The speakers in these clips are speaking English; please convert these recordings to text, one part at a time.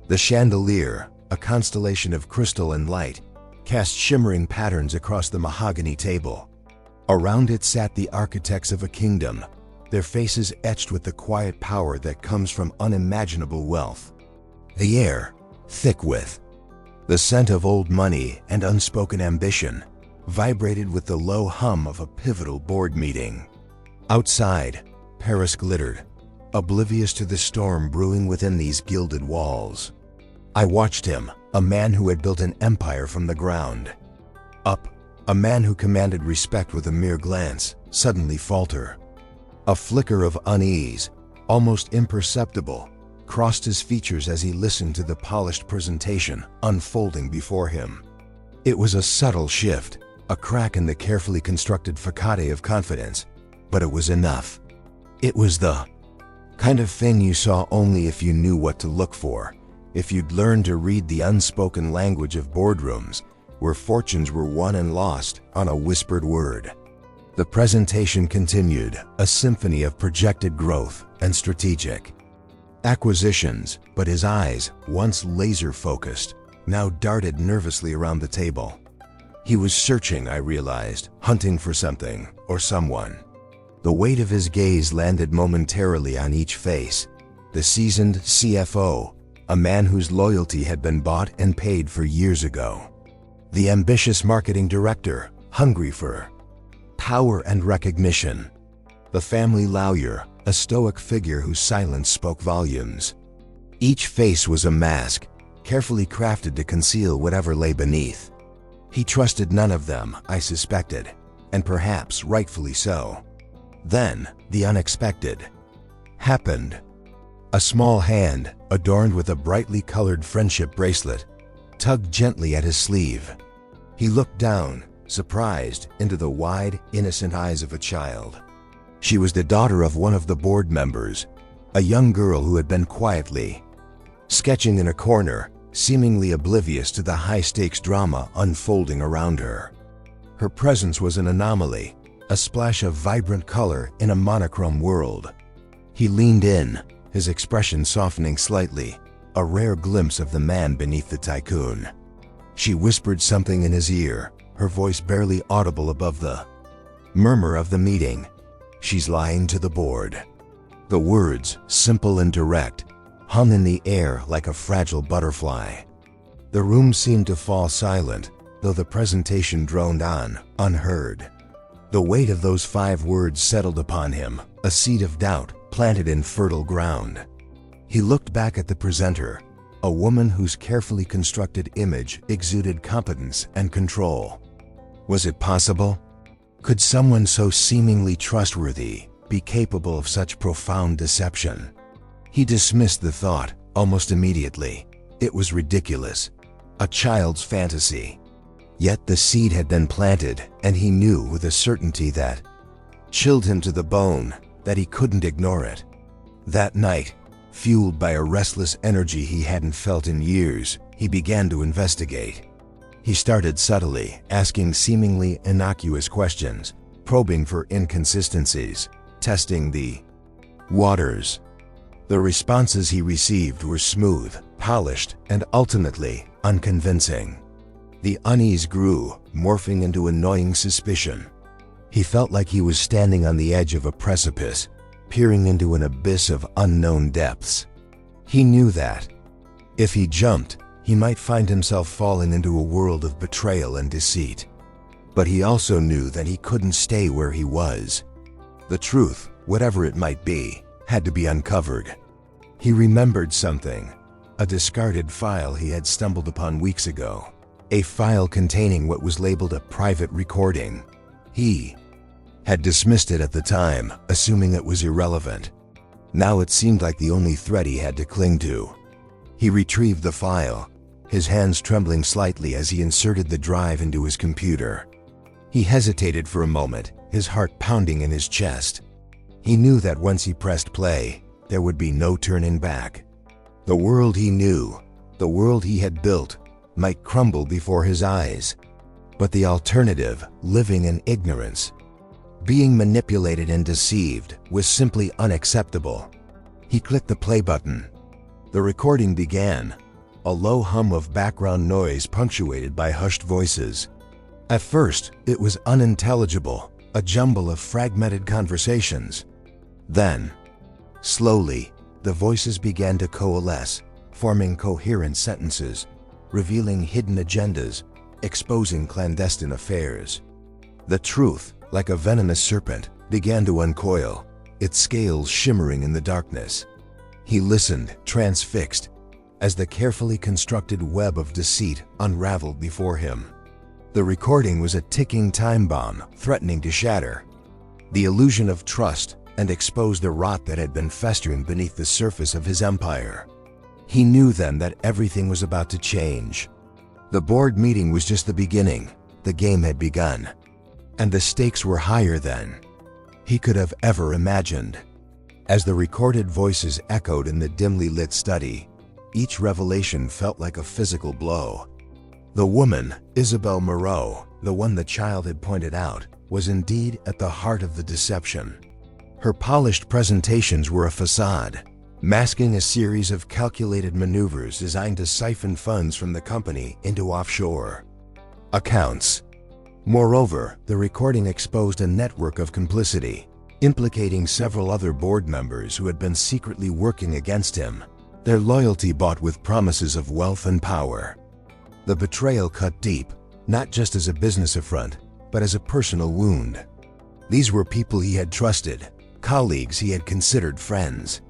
The chandelier, a constellation of crystal and light, cast shimmering patterns across the mahogany table. Around it sat the architects of a kingdom, their faces etched with the quiet power that comes from unimaginable wealth. The air, thick with the scent of old money and unspoken ambition, vibrated with the low hum of a pivotal board meeting. Outside, Paris glittered, oblivious to the storm brewing within these gilded walls. I watched him, a man who had built an empire from the ground up, a man who commanded respect with a mere glance, suddenly falter. A flicker of unease, almost imperceptible, crossed his features as he listened to the polished presentation unfolding before him. It was a subtle shift, a crack in the carefully constructed facade of confidence, but it was enough. It was the kind of thing you saw only if you knew what to look for, if you'd learned to read the unspoken language of boardrooms, where fortunes were won and lost on a whispered word. The presentation continued, a symphony of projected growth and strategic acquisitions, but his eyes, once laser-focused, now darted nervously around the table. He was searching, I realized, hunting for something or someone. The weight of his gaze landed momentarily on each face. The seasoned CFO, a man whose loyalty had been bought and paid for years ago. The ambitious marketing director, hungry for power and recognition. The family lawyer, a stoic figure whose silence spoke volumes. Each face was a mask, carefully crafted to conceal whatever lay beneath. He trusted none of them, I suspected, and perhaps rightfully so. Then, the unexpected happened. A small hand, adorned with a brightly colored friendship bracelet, tugged gently at his sleeve. He looked down, surprised, into the wide, innocent eyes of a child. She was the daughter of one of the board members, a young girl who had been quietly sketching in a corner, seemingly oblivious to the high-stakes drama unfolding around her. Her presence was an anomaly, a splash of vibrant color in a monochrome world. He leaned in, his expression softening slightly, a rare glimpse of the man beneath the tycoon. She whispered something in his ear, her voice barely audible above the murmur of the meeting. "She's lying to the board." The words, simple and direct, hung in the air like a fragile butterfly. The room seemed to fall silent, though the presentation droned on, unheard. The weight of those 5 words settled upon him, a seed of doubt planted in fertile ground. He looked back at the presenter, a woman whose carefully constructed image exuded competence and control. Was it possible? Could someone so seemingly trustworthy be capable of such profound deception? He dismissed the thought almost immediately. It was ridiculous, a child's fantasy. Yet the seed had been planted, and he knew with a certainty that chilled him to the bone that he couldn't ignore it. That night, fueled by a restless energy he hadn't felt in years, he began to investigate. He started subtly, asking seemingly innocuous questions, probing for inconsistencies, testing the waters. The responses he received were smooth, polished, and ultimately unconvincing. The unease grew, morphing into annoying suspicion. He felt like he was standing on the edge of a precipice, peering into an abyss of unknown depths. He knew that if he jumped, he might find himself falling into a world of betrayal and deceit. But he also knew that he couldn't stay where he was. The truth, whatever it might be, had to be uncovered. He remembered something, a discarded file he had stumbled upon weeks ago, a file containing what was labeled a private recording. He had dismissed it at the time, assuming it was irrelevant. Now it seemed like the only thread he had to cling to. He retrieved the file, his hands trembling slightly as he inserted the drive into his computer. He hesitated for a moment, his heart pounding in his chest. He knew that once he pressed play, there would be no turning back. The world he knew, the world he had built, might crumble before his eyes. But the alternative, living in ignorance, being manipulated and deceived, was simply unacceptable. He clicked the play button. The recording began, a low hum of background noise punctuated by hushed voices. At first, it was unintelligible, a jumble of fragmented conversations. Then, slowly, the voices began to coalesce, forming coherent sentences, revealing hidden agendas, exposing clandestine affairs. The truth, like a venomous serpent, began to uncoil, its scales shimmering in the darkness. He listened, transfixed, as the carefully constructed web of deceit unraveled before him. The recording was a ticking time bomb, threatening to shatter the illusion of trust and expose the rot that had been festering beneath the surface of his empire. He knew then that everything was about to change. The board meeting was just the beginning. The game had begun, and the stakes were higher than he could have ever imagined. As the recorded voices echoed in the dimly lit study, each revelation felt like a physical blow. The woman, Isabel Moreau, the one the child had pointed out, was indeed at the heart of the deception. Her polished presentations were a facade, masking a series of calculated maneuvers designed to siphon funds from the company into offshore accounts. Moreover, the recording exposed a network of complicity, implicating several other board members who had been secretly working against him, their loyalty bought with promises of wealth and power. The betrayal cut deep, not just as a business affront, but as a personal wound. These were people he had trusted, colleagues he had considered friends.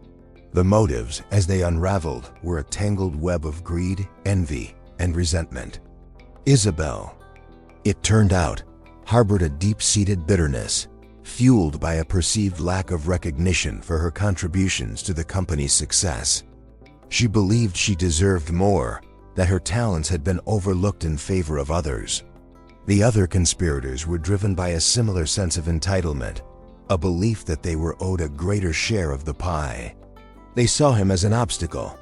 The motives, as they unraveled, were a tangled web of greed, envy, and resentment. Isabel, it turned out, harbored a deep-seated bitterness, fueled by a perceived lack of recognition for her contributions to the company's success. She believed she deserved more, that her talents had been overlooked in favor of others. The other conspirators were driven by a similar sense of entitlement, a belief that they were owed a greater share of the pie. They saw him as an obstacle,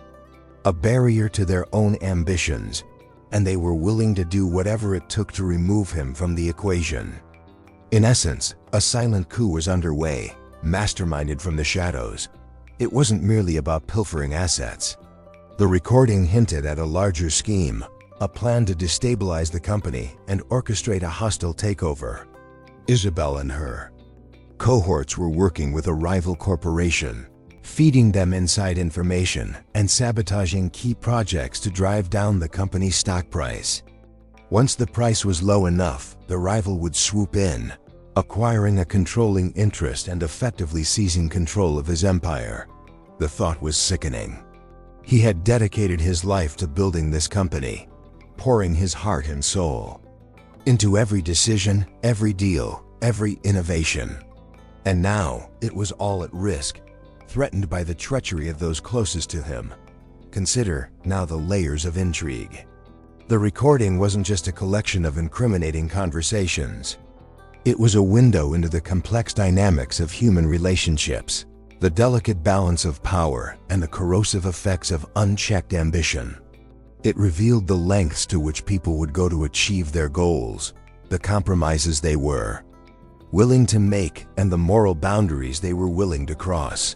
a barrier to their own ambitions, and they were willing to do whatever it took to remove him from the equation. In essence, a silent coup was underway, masterminded from the shadows. It wasn't merely about pilfering assets. The recording hinted at a larger scheme, a plan to destabilize the company and orchestrate a hostile takeover. Isabel and her cohorts were working with a rival corporation, feeding them inside information and sabotaging key projects to drive down the company's stock price. Once the price was low enough, the rival would swoop in, acquiring a controlling interest and effectively seizing control of his empire. The thought was sickening. He had dedicated his life to building this company, pouring his heart and soul into every decision, every deal, every innovation. And now it was all at risk, threatened by the treachery of those closest to him. Consider now the layers of intrigue. The recording wasn't just a collection of incriminating conversations. It was a window into the complex dynamics of human relationships, the delicate balance of power, and the corrosive effects of unchecked ambition. It revealed the lengths to which people would go to achieve their goals, the compromises they were willing to make, and the moral boundaries they were willing to cross.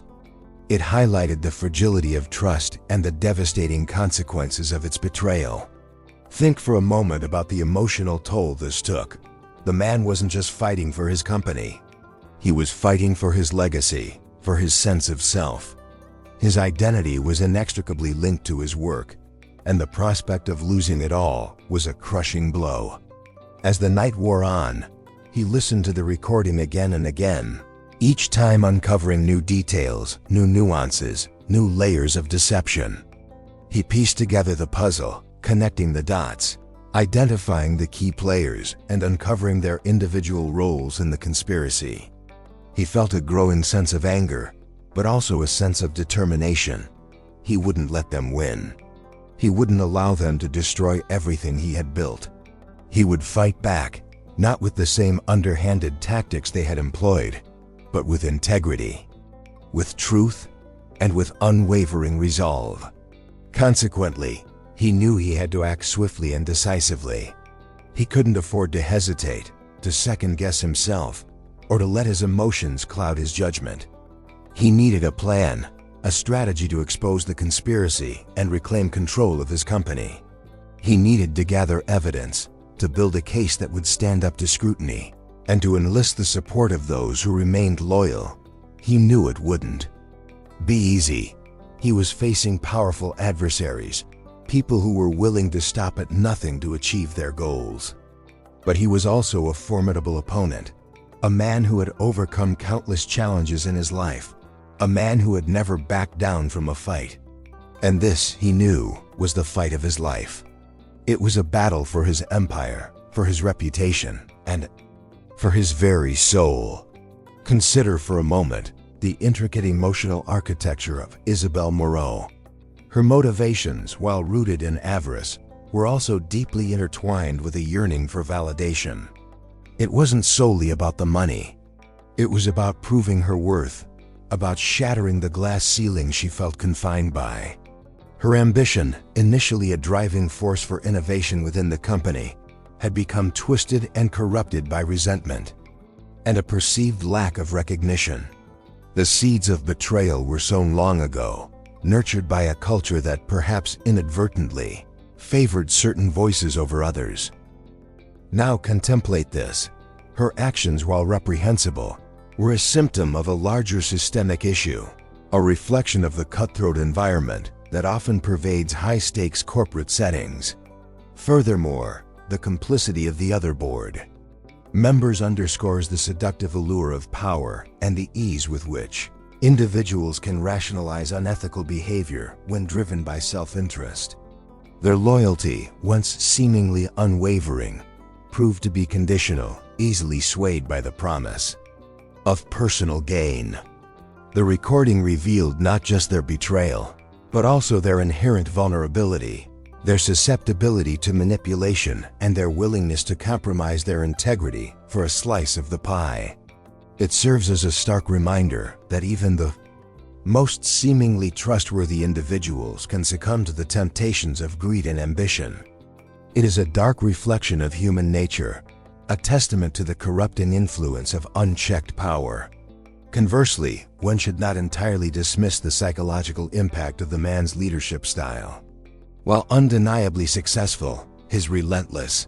It highlighted the fragility of trust and the devastating consequences of its betrayal. Think for a moment about the emotional toll this took. The man wasn't just fighting for his company. He was fighting for his legacy, for his sense of self. His identity was inextricably linked to his work, and the prospect of losing it all was a crushing blow. As the night wore on, he listened to the recording again and again, each time uncovering new details, new nuances, new layers of deception. He pieced together the puzzle, connecting the dots, identifying the key players, and uncovering their individual roles in the conspiracy. He felt a growing sense of anger, but also a sense of determination. He wouldn't let them win. He wouldn't allow them to destroy everything he had built. He would fight back, not with the same underhanded tactics they had employed, but with integrity, with truth, and with unwavering resolve. Consequently, he knew he had to act swiftly and decisively. He couldn't afford to hesitate, to second-guess himself, or to let his emotions cloud his judgment. He needed a plan, a strategy to expose the conspiracy and reclaim control of his company. He needed to gather evidence, to build a case that would stand up to scrutiny, and to enlist the support of those who remained loyal. He knew it wouldn't be easy. He was facing powerful adversaries, people who were willing to stop at nothing to achieve their goals. But he was also a formidable opponent, a man who had overcome countless challenges in his life, a man who had never backed down from a fight. And this, he knew, was the fight of his life. It was a battle for his empire, for his reputation, and for his very soul. Consider for a moment the intricate emotional architecture of Isabelle Moreau. Her motivations, while rooted in avarice, were also deeply intertwined with a yearning for validation. It wasn't solely about the money. It was about proving her worth, about shattering the glass ceiling she felt confined by. Her ambition, initially a driving force for innovation within the company, had become twisted and corrupted by resentment and a perceived lack of recognition. The seeds of betrayal were sown long ago, nurtured by a culture that perhaps inadvertently favored certain voices over others. Now contemplate this. Her actions, while reprehensible, were a symptom of a larger systemic issue, a reflection of the cutthroat environment that often pervades high-stakes corporate settings. Furthermore, the complicity of the other board members underscores the seductive allure of power and the ease with which individuals can rationalize unethical behavior when driven by self-interest. Their loyalty, once seemingly unwavering, proved to be conditional, easily swayed by the promise of personal gain. The recording revealed not just their betrayal, but also their inherent vulnerability, their susceptibility to manipulation, and their willingness to compromise their integrity for a slice of the pie. It serves as a stark reminder that even the most seemingly trustworthy individuals can succumb to the temptations of greed and ambition. It is a dark reflection of human nature, a testament to the corrupting influence of unchecked power. Conversely, one should not entirely dismiss the psychological impact of the man's leadership style. While undeniably successful, his relentless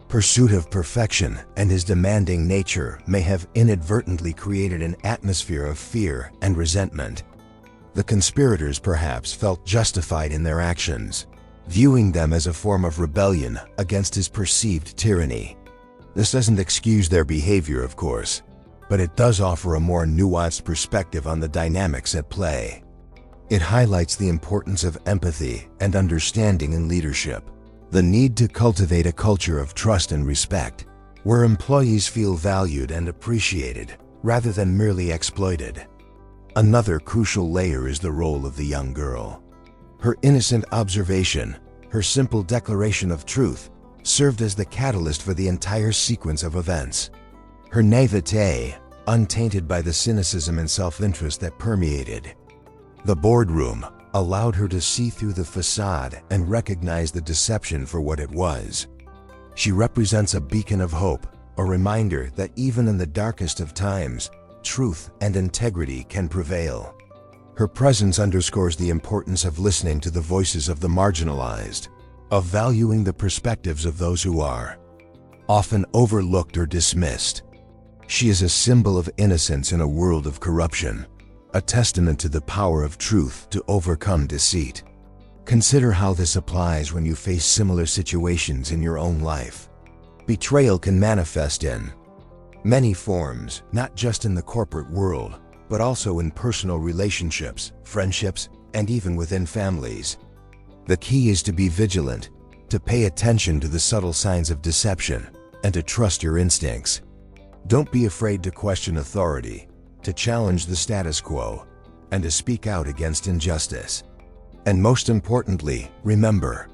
pursuit of perfection and his demanding nature may have inadvertently created an atmosphere of fear and resentment. The conspirators perhaps felt justified in their actions, viewing them as a form of rebellion against his perceived tyranny. This doesn't excuse their behavior, of course, but it does offer a more nuanced perspective on the dynamics at play. It highlights the importance of empathy and understanding in leadership, the need to cultivate a culture of trust and respect, where employees feel valued and appreciated, rather than merely exploited. Another crucial layer is the role of the young girl. Her innocent observation, her simple declaration of truth, served as the catalyst for the entire sequence of events. Her naivete, untainted by the cynicism and self-interest that permeated the boardroom, allowed her to see through the facade and recognize the deception for what it was. She represents a beacon of hope, a reminder that even in the darkest of times, truth and integrity can prevail. Her presence underscores the importance of listening to the voices of the marginalized, of valuing the perspectives of those who are often overlooked or dismissed. She is a symbol of innocence in a world of corruption, a testament to the power of truth to overcome deceit. Consider how this applies when you face similar situations in your own life. Betrayal can manifest in many forms, not just in the corporate world, but also in personal relationships, friendships, and even within families. The key is to be vigilant, to pay attention to the subtle signs of deception, and to trust your instincts. Don't be afraid to question authority, to challenge the status quo, and to speak out against injustice. And most importantly, remember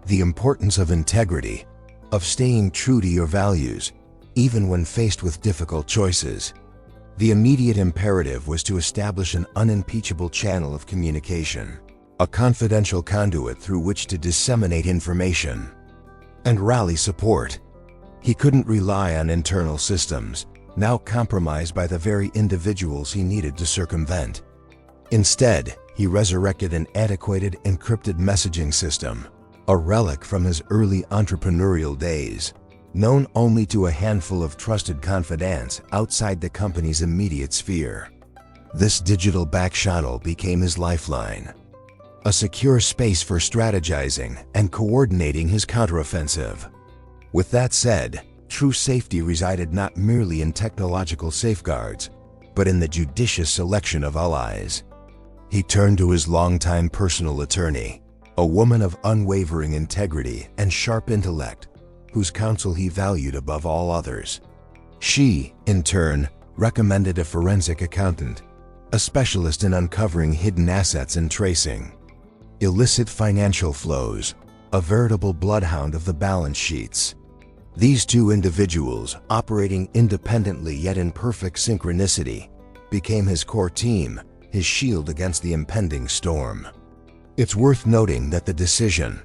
the importance of integrity, of staying true to your values, even when faced with difficult choices. The immediate imperative was to establish an unimpeachable channel of communication, a confidential conduit through which to disseminate information and rally support. He couldn't rely on internal systems, now compromised by the very individuals he needed to circumvent. Instead, he resurrected an antiquated encrypted messaging system, a relic from his early entrepreneurial days, known only to a handful of trusted confidants outside the company's immediate sphere. This digital backchannel became his lifeline, a secure space for strategizing and coordinating his counteroffensive. With that said, true safety resided not merely in technological safeguards, but in the judicious selection of allies. He turned to his longtime personal attorney, a woman of unwavering integrity and sharp intellect, whose counsel he valued above all others. She, in turn, recommended a forensic accountant, a specialist in uncovering hidden assets and tracing illicit financial flows, a veritable bloodhound of the balance sheets. These two individuals, operating independently yet in perfect synchronicity, became his core team, his shield against the impending storm. It's worth noting that the decision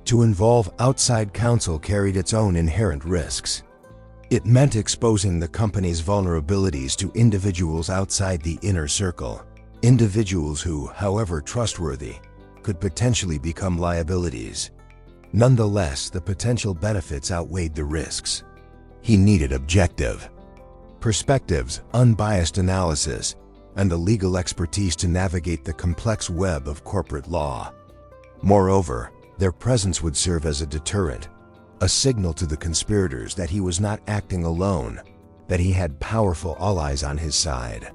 to involve outside counsel carried its own inherent risks. It meant exposing the company's vulnerabilities to individuals outside the inner circle, individuals who, however trustworthy, could potentially become liabilities. Nonetheless, the potential benefits outweighed the risks. He needed objective perspectives, unbiased analysis, and the legal expertise to navigate the complex web of corporate law. Moreover, their presence would serve as a deterrent, a signal to the conspirators that he was not acting alone, that he had powerful allies on his side.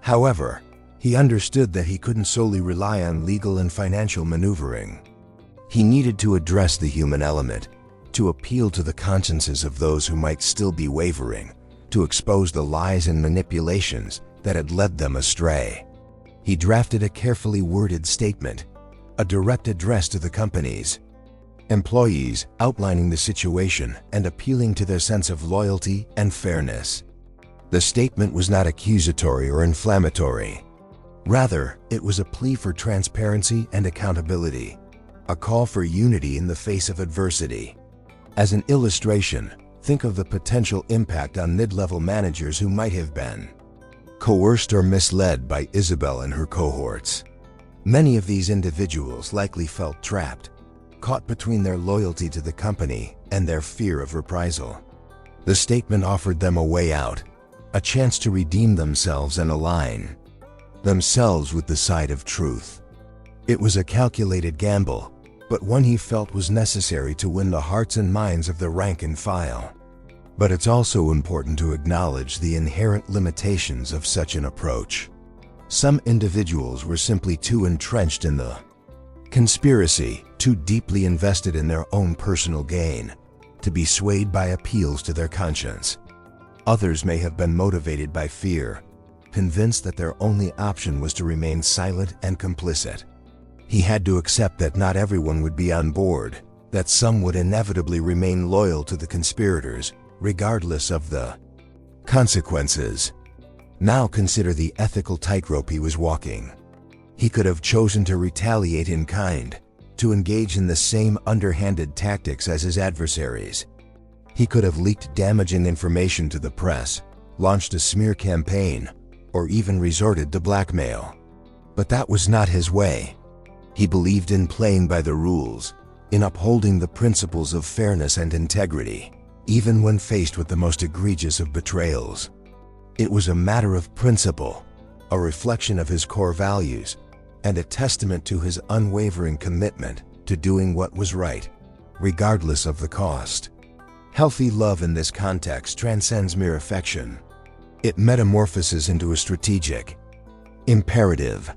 However, he understood that he couldn't solely rely on legal and financial maneuvering. He needed to address the human element, to appeal to the consciences of those who might still be wavering, to expose the lies and manipulations that had led them astray. He drafted a carefully worded statement, a direct address to the company's employees, outlining the situation and appealing to their sense of loyalty and fairness. The statement was not accusatory or inflammatory. Rather, it was a plea for transparency and accountability, a call for unity in the face of adversity. As an illustration, think of the potential impact on mid-level managers who might have been coerced or misled by Isabel and her cohorts. Many of these individuals likely felt trapped, caught between their loyalty to the company and their fear of reprisal. The statement offered them a way out, a chance to redeem themselves and align themselves with the side of truth. It was a calculated gamble, but one he felt was necessary to win the hearts and minds of the rank and file. But it's also important to acknowledge the inherent limitations of such an approach. Some individuals were simply too entrenched in the conspiracy, too deeply invested in their own personal gain, to be swayed by appeals to their conscience. Others may have been motivated by fear, convinced that their only option was to remain silent and complicit. He had to accept that not everyone would be on board, that some would inevitably remain loyal to the conspirators, regardless of the consequences. Now consider the ethical tightrope he was walking. He could have chosen to retaliate in kind, to engage in the same underhanded tactics as his adversaries. He could have leaked damaging information to the press, launched a smear campaign, or even resorted to blackmail. But that was not his way. He believed in playing by the rules, in upholding the principles of fairness and integrity, even when faced with the most egregious of betrayals. It was a matter of principle, a reflection of his core values, and a testament to his unwavering commitment to doing what was right, regardless of the cost. Healthy love in this context transcends mere affection. It metamorphoses into a strategic imperative.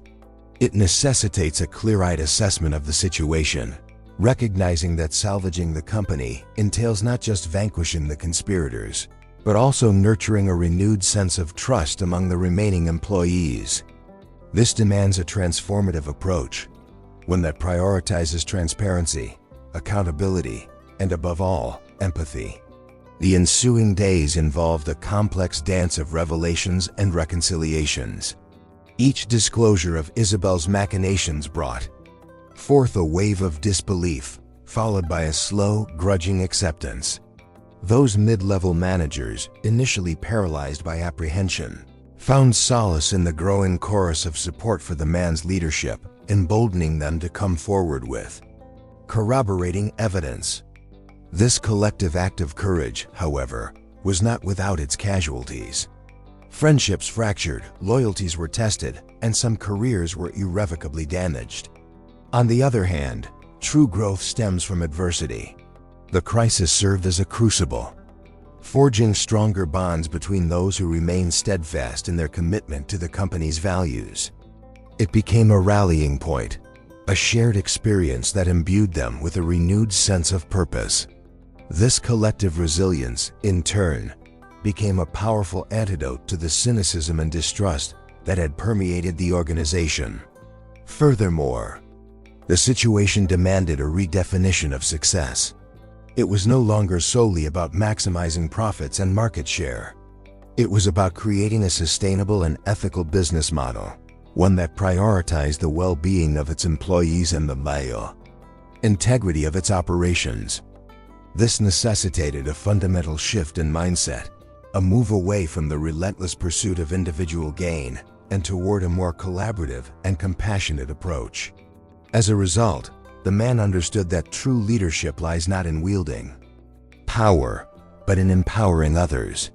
It necessitates a clear-eyed assessment of the situation, recognizing that salvaging the company entails not just vanquishing the conspirators, but also nurturing a renewed sense of trust among the remaining employees. This demands a transformative approach, one that prioritizes transparency, accountability, and above all, empathy. The ensuing days involved a complex dance of revelations and reconciliations. Each disclosure of Isabel's machinations brought forth a wave of disbelief, followed by a slow, grudging acceptance. Those mid-level managers, initially paralyzed by apprehension, found solace in the growing chorus of support for the man's leadership, emboldening them to come forward with corroborating evidence. This collective act of courage, however, was not without its casualties. Friendships fractured, loyalties were tested, and some careers were irrevocably damaged. On the other hand, true growth stems from adversity. The crisis served as a crucible, forging stronger bonds between those who remained steadfast in their commitment to the company's values. It became a rallying point, a shared experience that imbued them with a renewed sense of purpose. This collective resilience, in turn, became a powerful antidote to the cynicism and distrust that had permeated the organization. Furthermore, the situation demanded a redefinition of success. It was no longer solely about maximizing profits and market share. It was about creating a sustainable and ethical business model, one that prioritized the well-being of its employees and the integrity of its operations. This necessitated a fundamental shift in mindset, a move away from the relentless pursuit of individual gain and toward a more collaborative and compassionate approach. As a result, the man understood that true leadership lies not in wielding power, but in empowering others.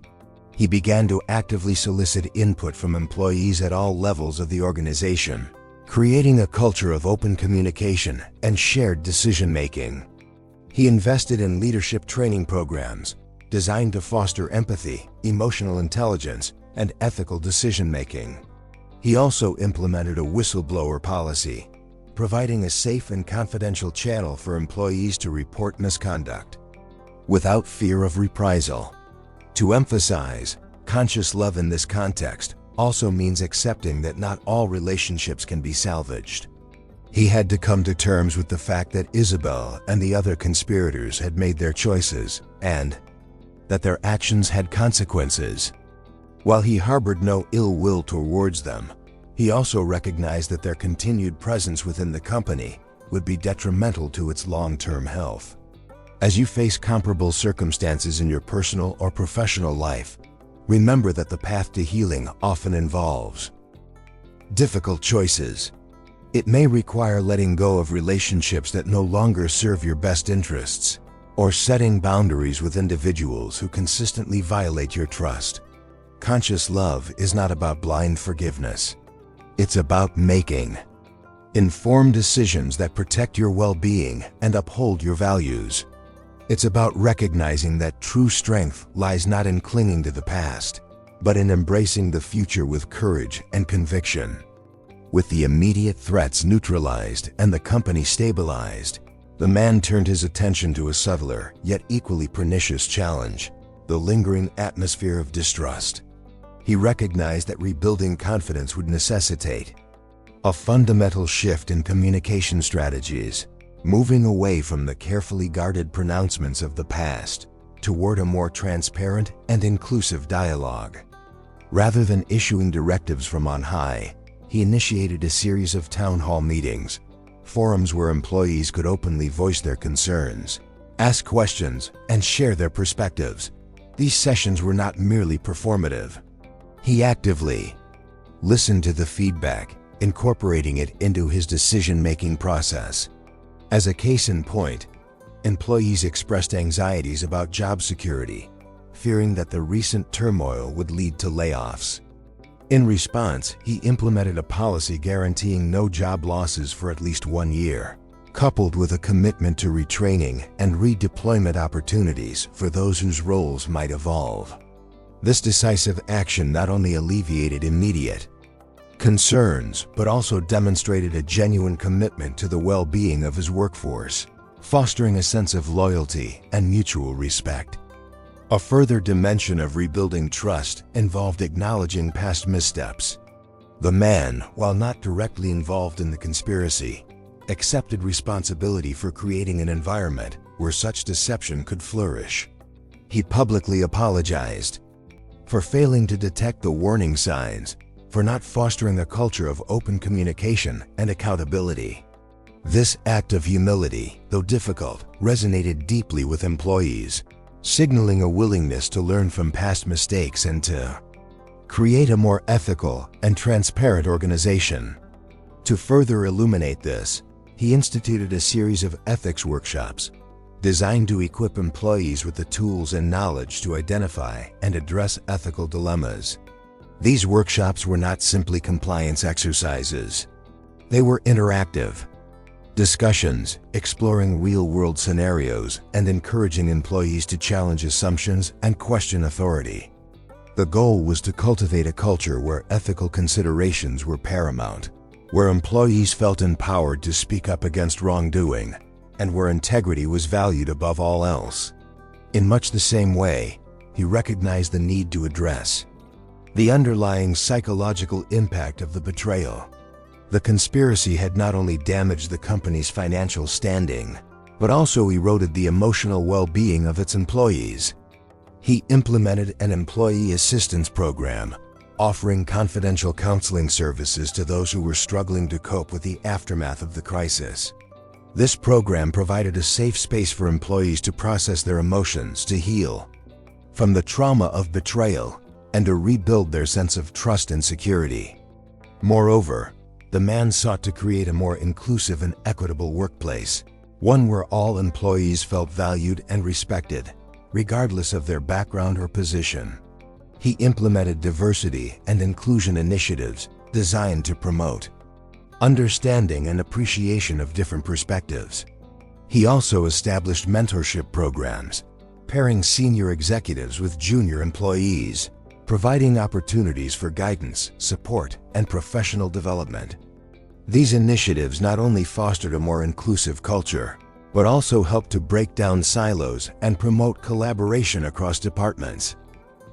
He began to actively solicit input from employees at all levels of the organization, creating a culture of open communication and shared decision-making. He invested in leadership training programs designed to foster empathy, emotional intelligence, and ethical decision-making. He also implemented a whistleblower policy, providing a safe and confidential channel for employees to report misconduct without fear of reprisal. To emphasize, conscious love in this context also means accepting that not all relationships can be salvaged. He had to come to terms with the fact that Isabel and the other conspirators had made their choices, and that their actions had consequences. While he harbored no ill will towards them, he also recognized that their continued presence within the company would be detrimental to its long-term health. As you face comparable circumstances in your personal or professional life, remember that the path to healing often involves difficult choices. It may require letting go of relationships that no longer serve your best interests, or setting boundaries with individuals who consistently violate your trust. Conscious love is not about blind forgiveness. It's about making informed decisions that protect your well-being and uphold your values. It's about recognizing that true strength lies not in clinging to the past, but in embracing the future with courage and conviction. With the immediate threats neutralized and the company stabilized, the man turned his attention to a subtler yet equally pernicious challenge: the lingering atmosphere of distrust. He recognized that rebuilding confidence would necessitate a fundamental shift in communication strategies, moving away from the carefully guarded pronouncements of the past toward a more transparent and inclusive dialogue. Rather than issuing directives from on high, he initiated a series of town hall meetings, forums where employees could openly voice their concerns, ask questions, and share their perspectives. These sessions were not merely performative. He actively listened to the feedback, incorporating it into his decision-making process. As a case in point, employees expressed anxieties about job security, fearing that the recent turmoil would lead to layoffs. In response, he implemented a policy guaranteeing no job losses for at least 1 year, coupled with a commitment to retraining and redeployment opportunities for those whose roles might evolve. This decisive action not only alleviated immediate concerns, but also demonstrated a genuine commitment to the well-being of his workforce, fostering a sense of loyalty and mutual respect. A further dimension of rebuilding trust involved acknowledging past missteps. The man, while not directly involved in the conspiracy, accepted responsibility for creating an environment where such deception could flourish. He publicly apologized for failing to detect the warning signs, for not fostering a culture of open communication and accountability. This act of humility, though difficult, resonated deeply with employees, signaling a willingness to learn from past mistakes and to Create a more ethical and transparent organization. To further illuminate this, he instituted a series of ethics workshops designed to equip employees with the tools and knowledge to identify and address ethical dilemmas. These workshops were not simply compliance exercises. They were interactive discussions exploring real-world scenarios and encouraging employees to challenge assumptions and question authority. The goal was to cultivate a culture where ethical considerations were paramount, where employees felt empowered to speak up against wrongdoing, and where integrity was valued above all else. In much the same way, he recognized the need to address the underlying psychological impact of the betrayal. The conspiracy had not only damaged the company's financial standing, but also eroded the emotional well-being of its employees. He implemented an employee assistance program, offering confidential counseling services to those who were struggling to cope with the aftermath of the crisis. This program provided a safe space for employees to process their emotions, to heal from the trauma of betrayal, and to rebuild their sense of trust and security. Moreover, the man sought to create a more inclusive and equitable workplace, one where all employees felt valued and respected, regardless of their background or position. He implemented diversity and inclusion initiatives designed to promote understanding and appreciation of different perspectives. He also established mentorship programs, pairing senior executives with junior employees, providing opportunities for guidance, support, and professional development. These initiatives not only fostered a more inclusive culture, but also helped to break down silos and promote collaboration across departments.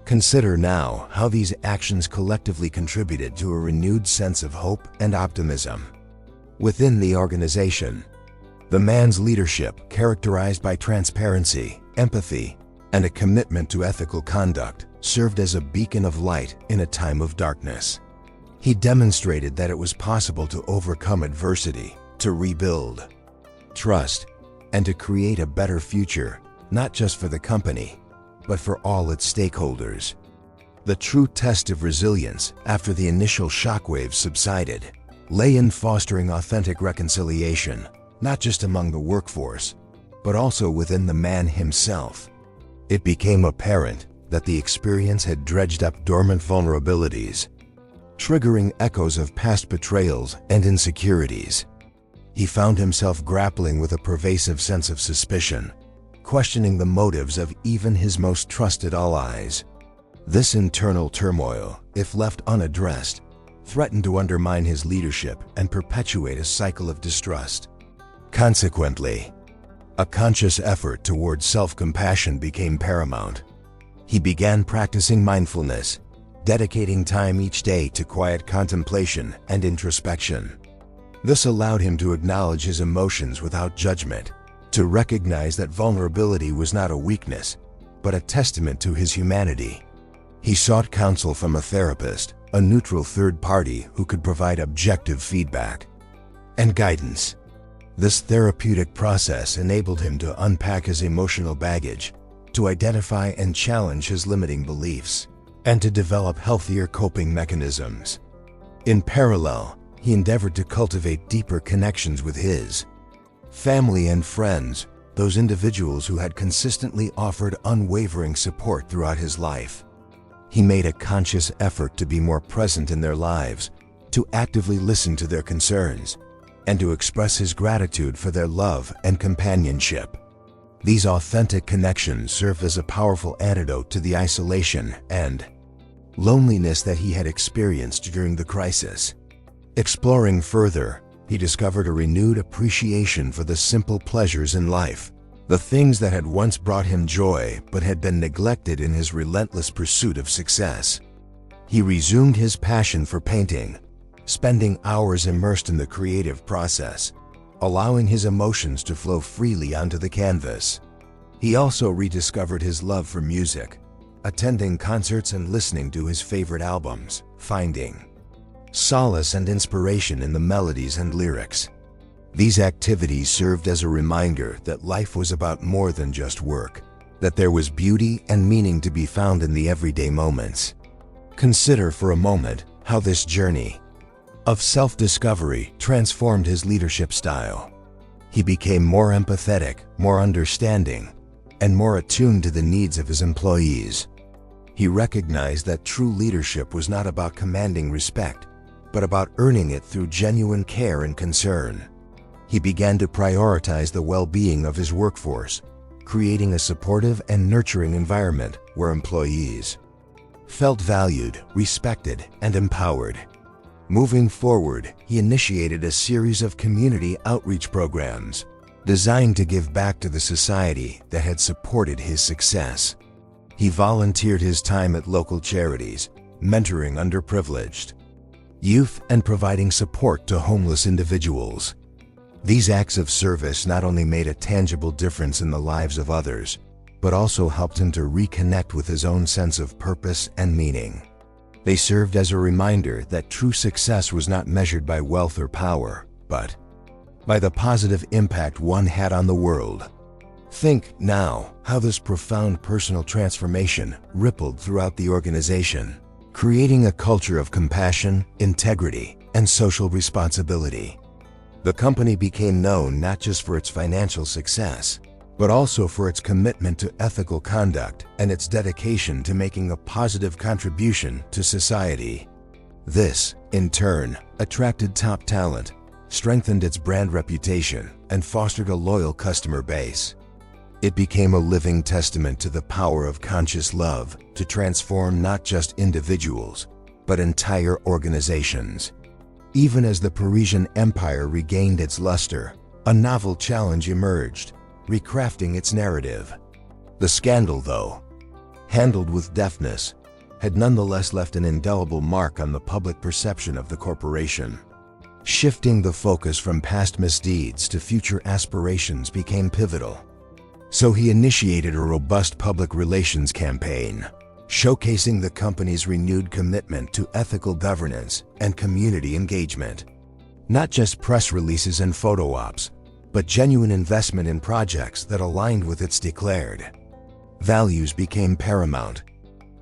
Consider now how these actions collectively contributed to a renewed sense of hope and optimism within the organization. The man's leadership, characterized by transparency, empathy, and a commitment to ethical conduct, served as a beacon of light in a time of darkness. He demonstrated that it was possible to overcome adversity, to rebuild trust, and to create a better future, not just for the company, but for all its stakeholders. The true test of resilience, after the initial shockwaves subsided, lay in fostering authentic reconciliation, not just among the workforce, but also within the man himself. It became apparent that the experience had dredged up dormant vulnerabilities, triggering echoes of past betrayals and insecurities. He found himself grappling with a pervasive sense of suspicion, questioning the motives of even his most trusted allies. This internal turmoil, if left unaddressed, threatened to undermine his leadership and perpetuate a cycle of distrust. Consequently, a conscious effort towards self-compassion became paramount. He began practicing mindfulness, dedicating time each day to quiet contemplation and introspection. This allowed him to acknowledge his emotions without judgment, to recognize that vulnerability was not a weakness, but a testament to his humanity. He sought counsel from a therapist, a neutral third party who could provide objective feedback and guidance. This therapeutic process enabled him to unpack his emotional baggage, to identify and challenge his limiting beliefs, and to develop healthier coping mechanisms. In parallel, he endeavored to cultivate deeper connections with his family and friends, those individuals who had consistently offered unwavering support throughout his life. He made a conscious effort to be more present in their lives, to actively listen to their concerns, and to express his gratitude for their love and companionship. These authentic connections served as a powerful antidote to the isolation and loneliness that he had experienced during the crisis. Exploring further, he discovered a renewed appreciation for the simple pleasures in life, the things that had once brought him joy but had been neglected in his relentless pursuit of success. He resumed his passion for painting, spending hours immersed in the creative process, allowing his emotions to flow freely onto the canvas. He also rediscovered his love for music, attending concerts and listening to his favorite albums, finding solace and inspiration in the melodies and lyrics. These activities served as a reminder that life was about more than just work, that there was beauty and meaning to be found in the everyday moments. Consider for a moment how this journey of self-discovery transformed his leadership style. He became more empathetic, more understanding, and more attuned to the needs of his employees. He recognized that true leadership was not about commanding respect, but about earning it through genuine care and concern. He began to prioritize the well-being of his workforce, creating a supportive and nurturing environment where employees felt valued, respected, and empowered. Moving forward, he initiated a series of community outreach programs designed to give back to the society that had supported his success. He volunteered his time at local charities, mentoring underprivileged youth and providing support to homeless individuals. These acts of service not only made a tangible difference in the lives of others, but also helped him to reconnect with his own sense of purpose and meaning. They served as a reminder that true success was not measured by wealth or power, but by the positive impact one had on the world. Think now how this profound personal transformation rippled throughout the organization, creating a culture of compassion, integrity, and social responsibility. The company became known not just for its financial success, but also for its commitment to ethical conduct and its dedication to making a positive contribution to society. This, in turn, attracted top talent, strengthened its brand reputation, and fostered a loyal customer base. It became a living testament to the power of conscious love to transform not just individuals, but entire organizations. Even as the Parisian Empire regained its luster, a novel challenge emerged, recrafting its narrative. The scandal, though handled with deftness, had nonetheless left an indelible mark on the public perception of the corporation. Shifting the focus from past misdeeds to future aspirations became pivotal. So he initiated a robust public relations campaign, showcasing the company's renewed commitment to ethical governance and community engagement. Not just press releases and photo ops, but genuine investment in projects that aligned with its declared values became paramount.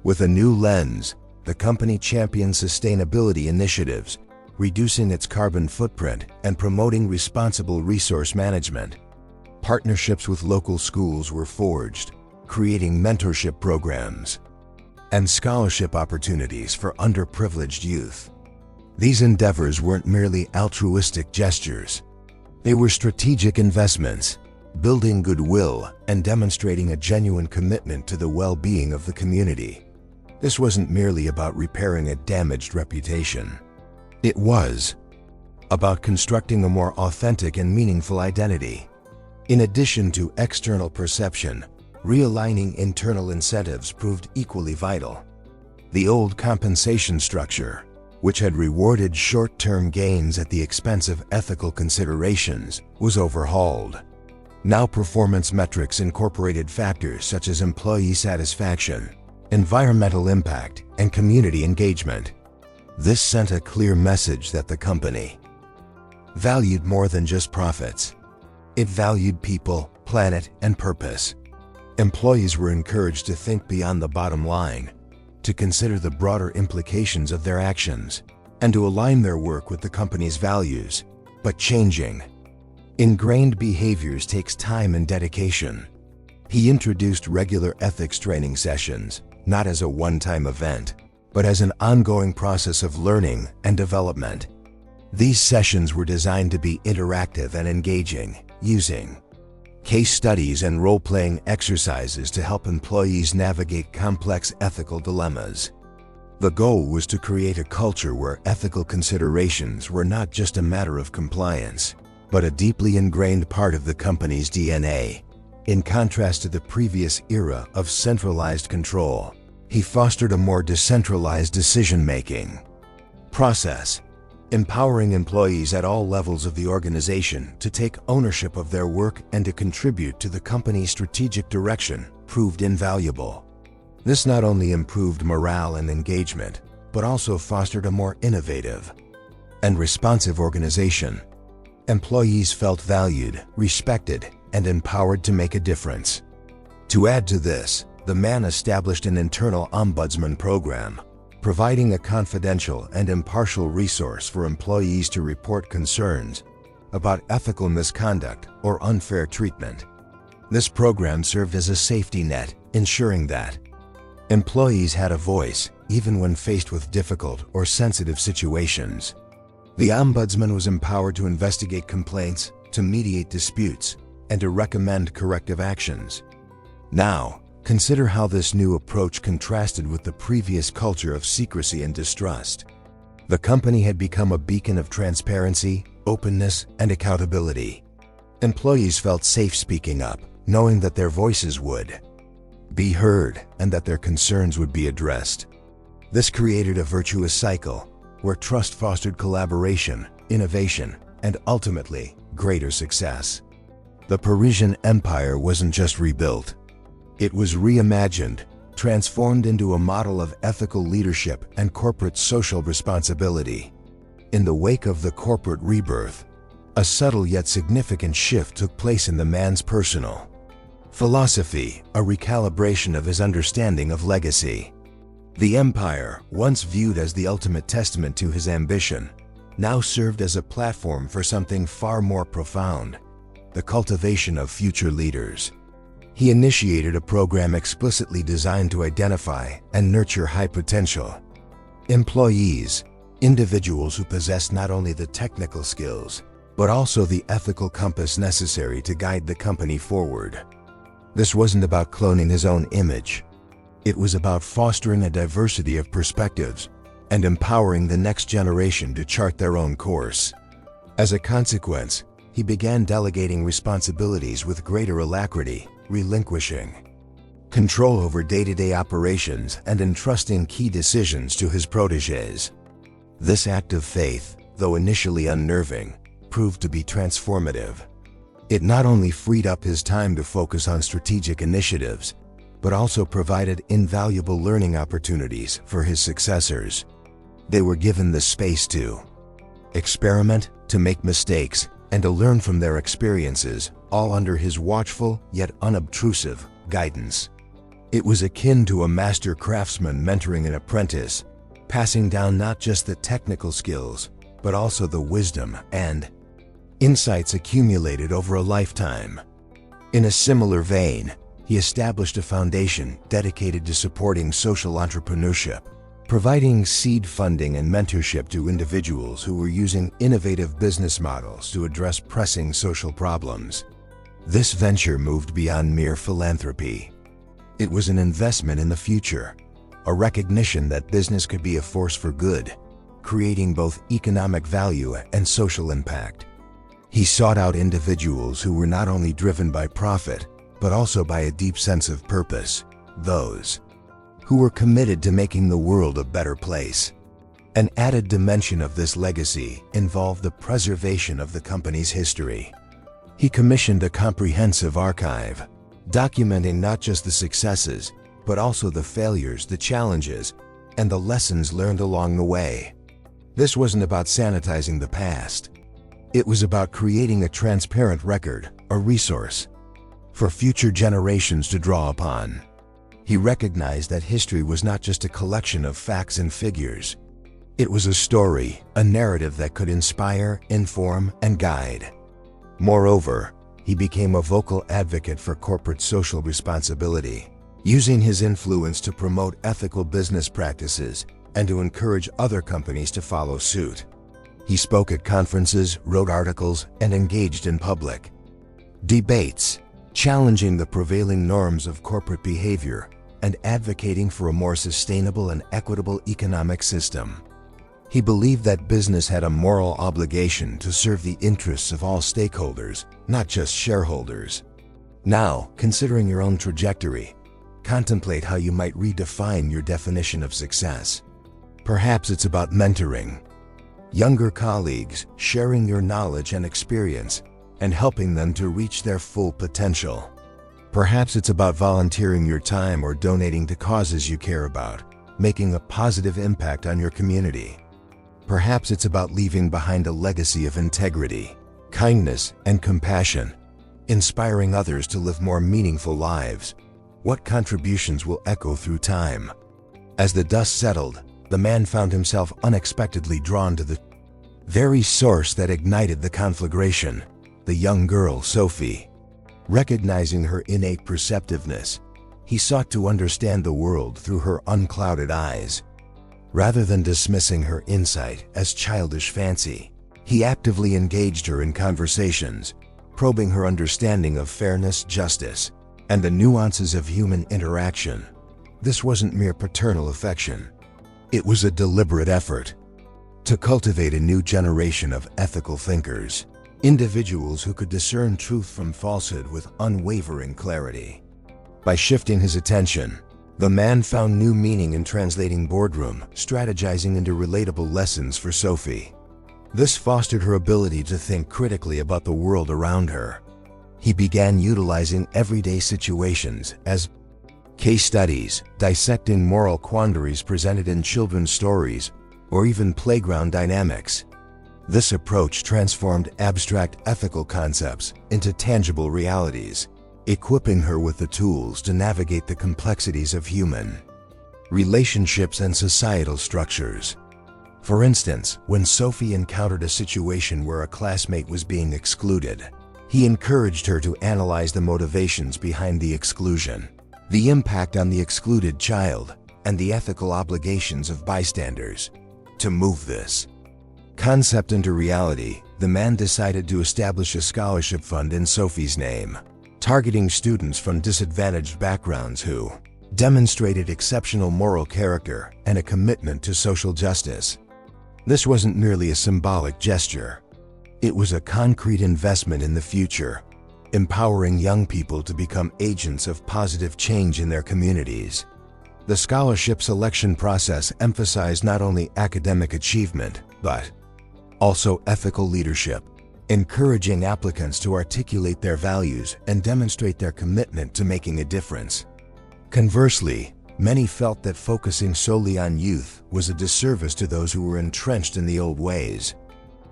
With a new lens, the company championed sustainability initiatives, reducing its carbon footprint and promoting responsible resource management. Partnerships with local schools were forged, creating mentorship programs and scholarship opportunities for underprivileged youth. These endeavors weren't merely altruistic gestures. They were strategic investments, building goodwill and demonstrating a genuine commitment to the well-being of the community. This wasn't merely about repairing a damaged reputation. It was about constructing a more authentic and meaningful identity. In addition to external perception, realigning internal incentives proved equally vital. The old compensation structure, which had rewarded short-term gains at the expense of ethical considerations, was overhauled. Now performance metrics incorporated factors such as employee satisfaction, environmental impact, and community engagement. This sent a clear message that the company valued more than just profits. It valued people, planet, and purpose. Employees were encouraged to think beyond the bottom line, to consider the broader implications of their actions, and to align their work with the company's values. But changing ingrained behaviors takes time and dedication. He introduced regular ethics training sessions, not as a one-time event, but as an ongoing process of learning and development. These sessions were designed to be interactive and engaging, using case studies and role-playing exercises to help employees navigate complex ethical dilemmas. The goal was to create a culture where ethical considerations were not just a matter of compliance, but a deeply ingrained part of the company's DNA. In contrast to the previous era of centralized control, he fostered a more decentralized decision-making process, empowering employees at all levels of the organization to take ownership of their work and to contribute to the company's strategic direction proved invaluable. This not only improved morale and engagement, but also fostered a more innovative and responsive organization. Employees felt valued, respected, and empowered to make a difference. To add to this, the man established an internal ombudsman program, providing a confidential and impartial resource for employees to report concerns about ethical misconduct or unfair treatment. This program served as a safety net, ensuring that employees had a voice even when faced with difficult or sensitive situations. The Ombudsman was empowered to investigate complaints, to mediate disputes, and to recommend corrective actions. Now, consider how this new approach contrasted with the previous culture of secrecy and distrust. The company had become a beacon of transparency, openness, and accountability. Employees felt safe speaking up, knowing that their voices would be heard and that their concerns would be addressed. This created a virtuous cycle where trust fostered collaboration, innovation, and ultimately, greater success. The Parisian Empire wasn't just rebuilt. It was reimagined, transformed into a model of ethical leadership and corporate social responsibility. In the wake of the corporate rebirth, a subtle yet significant shift took place in the man's personal philosophy, a recalibration of his understanding of legacy. The empire, once viewed as the ultimate testament to his ambition, now served as a platform for something far more profound: the cultivation of future leaders. He initiated a program explicitly designed to identify and nurture high potential employees, individuals who possess not only the technical skills, but also the ethical compass necessary to guide the company forward. This wasn't about cloning his own image. It was about fostering a diversity of perspectives and empowering the next generation to chart their own course. As a consequence, he began delegating responsibilities with greater alacrity, relinquishing control over day-to-day operations and entrusting key decisions to his protégés. This act of faith, though initially unnerving, proved to be transformative. It not only freed up his time to focus on strategic initiatives, but also provided invaluable learning opportunities for his successors. They were given the space to experiment, to make mistakes, and to learn from their experiences, all under his watchful yet unobtrusive guidance. It was akin to a master craftsman mentoring an apprentice, passing down not just the technical skills, but also the wisdom and insights accumulated over a lifetime. In a similar vein, he established a foundation dedicated to supporting social entrepreneurship, providing seed funding and mentorship to individuals who were using innovative business models to address pressing social problems. This venture moved beyond mere philanthropy. It was an investment in the future, a recognition that business could be a force for good, creating both economic value and social impact. He sought out individuals who were not only driven by profit, but also by a deep sense of purpose, those who were committed to making the world a better place. An added dimension of this legacy involved the preservation of the company's history. He commissioned a comprehensive archive, documenting not just the successes, but also the failures, the challenges, and the lessons learned along the way. This wasn't about sanitizing the past. It was about creating a transparent record, a resource for future generations to draw upon. He recognized that history was not just a collection of facts and figures. It was a story, a narrative that could inspire, inform, and guide. Moreover, he became a vocal advocate for corporate social responsibility, using his influence to promote ethical business practices and to encourage other companies to follow suit. He spoke at conferences, wrote articles, and engaged in public debates, challenging the prevailing norms of corporate behavior and advocating for a more sustainable and equitable economic system. He believed that business had a moral obligation to serve the interests of all stakeholders, not just shareholders. Now, considering your own trajectory, contemplate how you might redefine your definition of success. Perhaps it's about mentoring younger colleagues, sharing your knowledge and experience, and helping them to reach their full potential. Perhaps it's about volunteering your time or donating to causes you care about, making a positive impact on your community. Perhaps it's about leaving behind a legacy of integrity, kindness, and compassion, inspiring others to live more meaningful lives. What contributions will echo through time? As the dust settled, the man found himself unexpectedly drawn to the very source that ignited the conflagration, the young girl Sophie. Recognizing her innate perceptiveness, he sought to understand the world through her unclouded eyes. Rather than dismissing her insight as childish fancy, he actively engaged her in conversations, probing her understanding of fairness, justice, and the nuances of human interaction. This wasn't mere paternal affection. It was a deliberate effort to cultivate a new generation of ethical thinkers, individuals who could discern truth from falsehood with unwavering clarity. By shifting his attention, the man found new meaning in translating boardroom strategizing into relatable lessons for Sophie. This fostered her ability to think critically about the world around her. He began utilizing everyday situations as case studies, dissecting moral quandaries presented in children's stories, or even playground dynamics. This approach transformed abstract ethical concepts into tangible realities, equipping her with the tools to navigate the complexities of human relationships and societal structures. For instance, when Sophie encountered a situation where a classmate was being excluded, he encouraged her to analyze the motivations behind the exclusion, the impact on the excluded child, and the ethical obligations of bystanders. To move this concept into reality, the man decided to establish a scholarship fund in Sophie's name, targeting students from disadvantaged backgrounds who demonstrated exceptional moral character and a commitment to social justice. This wasn't merely a symbolic gesture. It was a concrete investment in the future, empowering young people to become agents of positive change in their communities. The scholarship selection process emphasized not only academic achievement, but also ethical leadership, encouraging applicants to articulate their values and demonstrate their commitment to making a difference. Conversely, many felt that focusing solely on youth was a disservice to those who were entrenched in the old ways.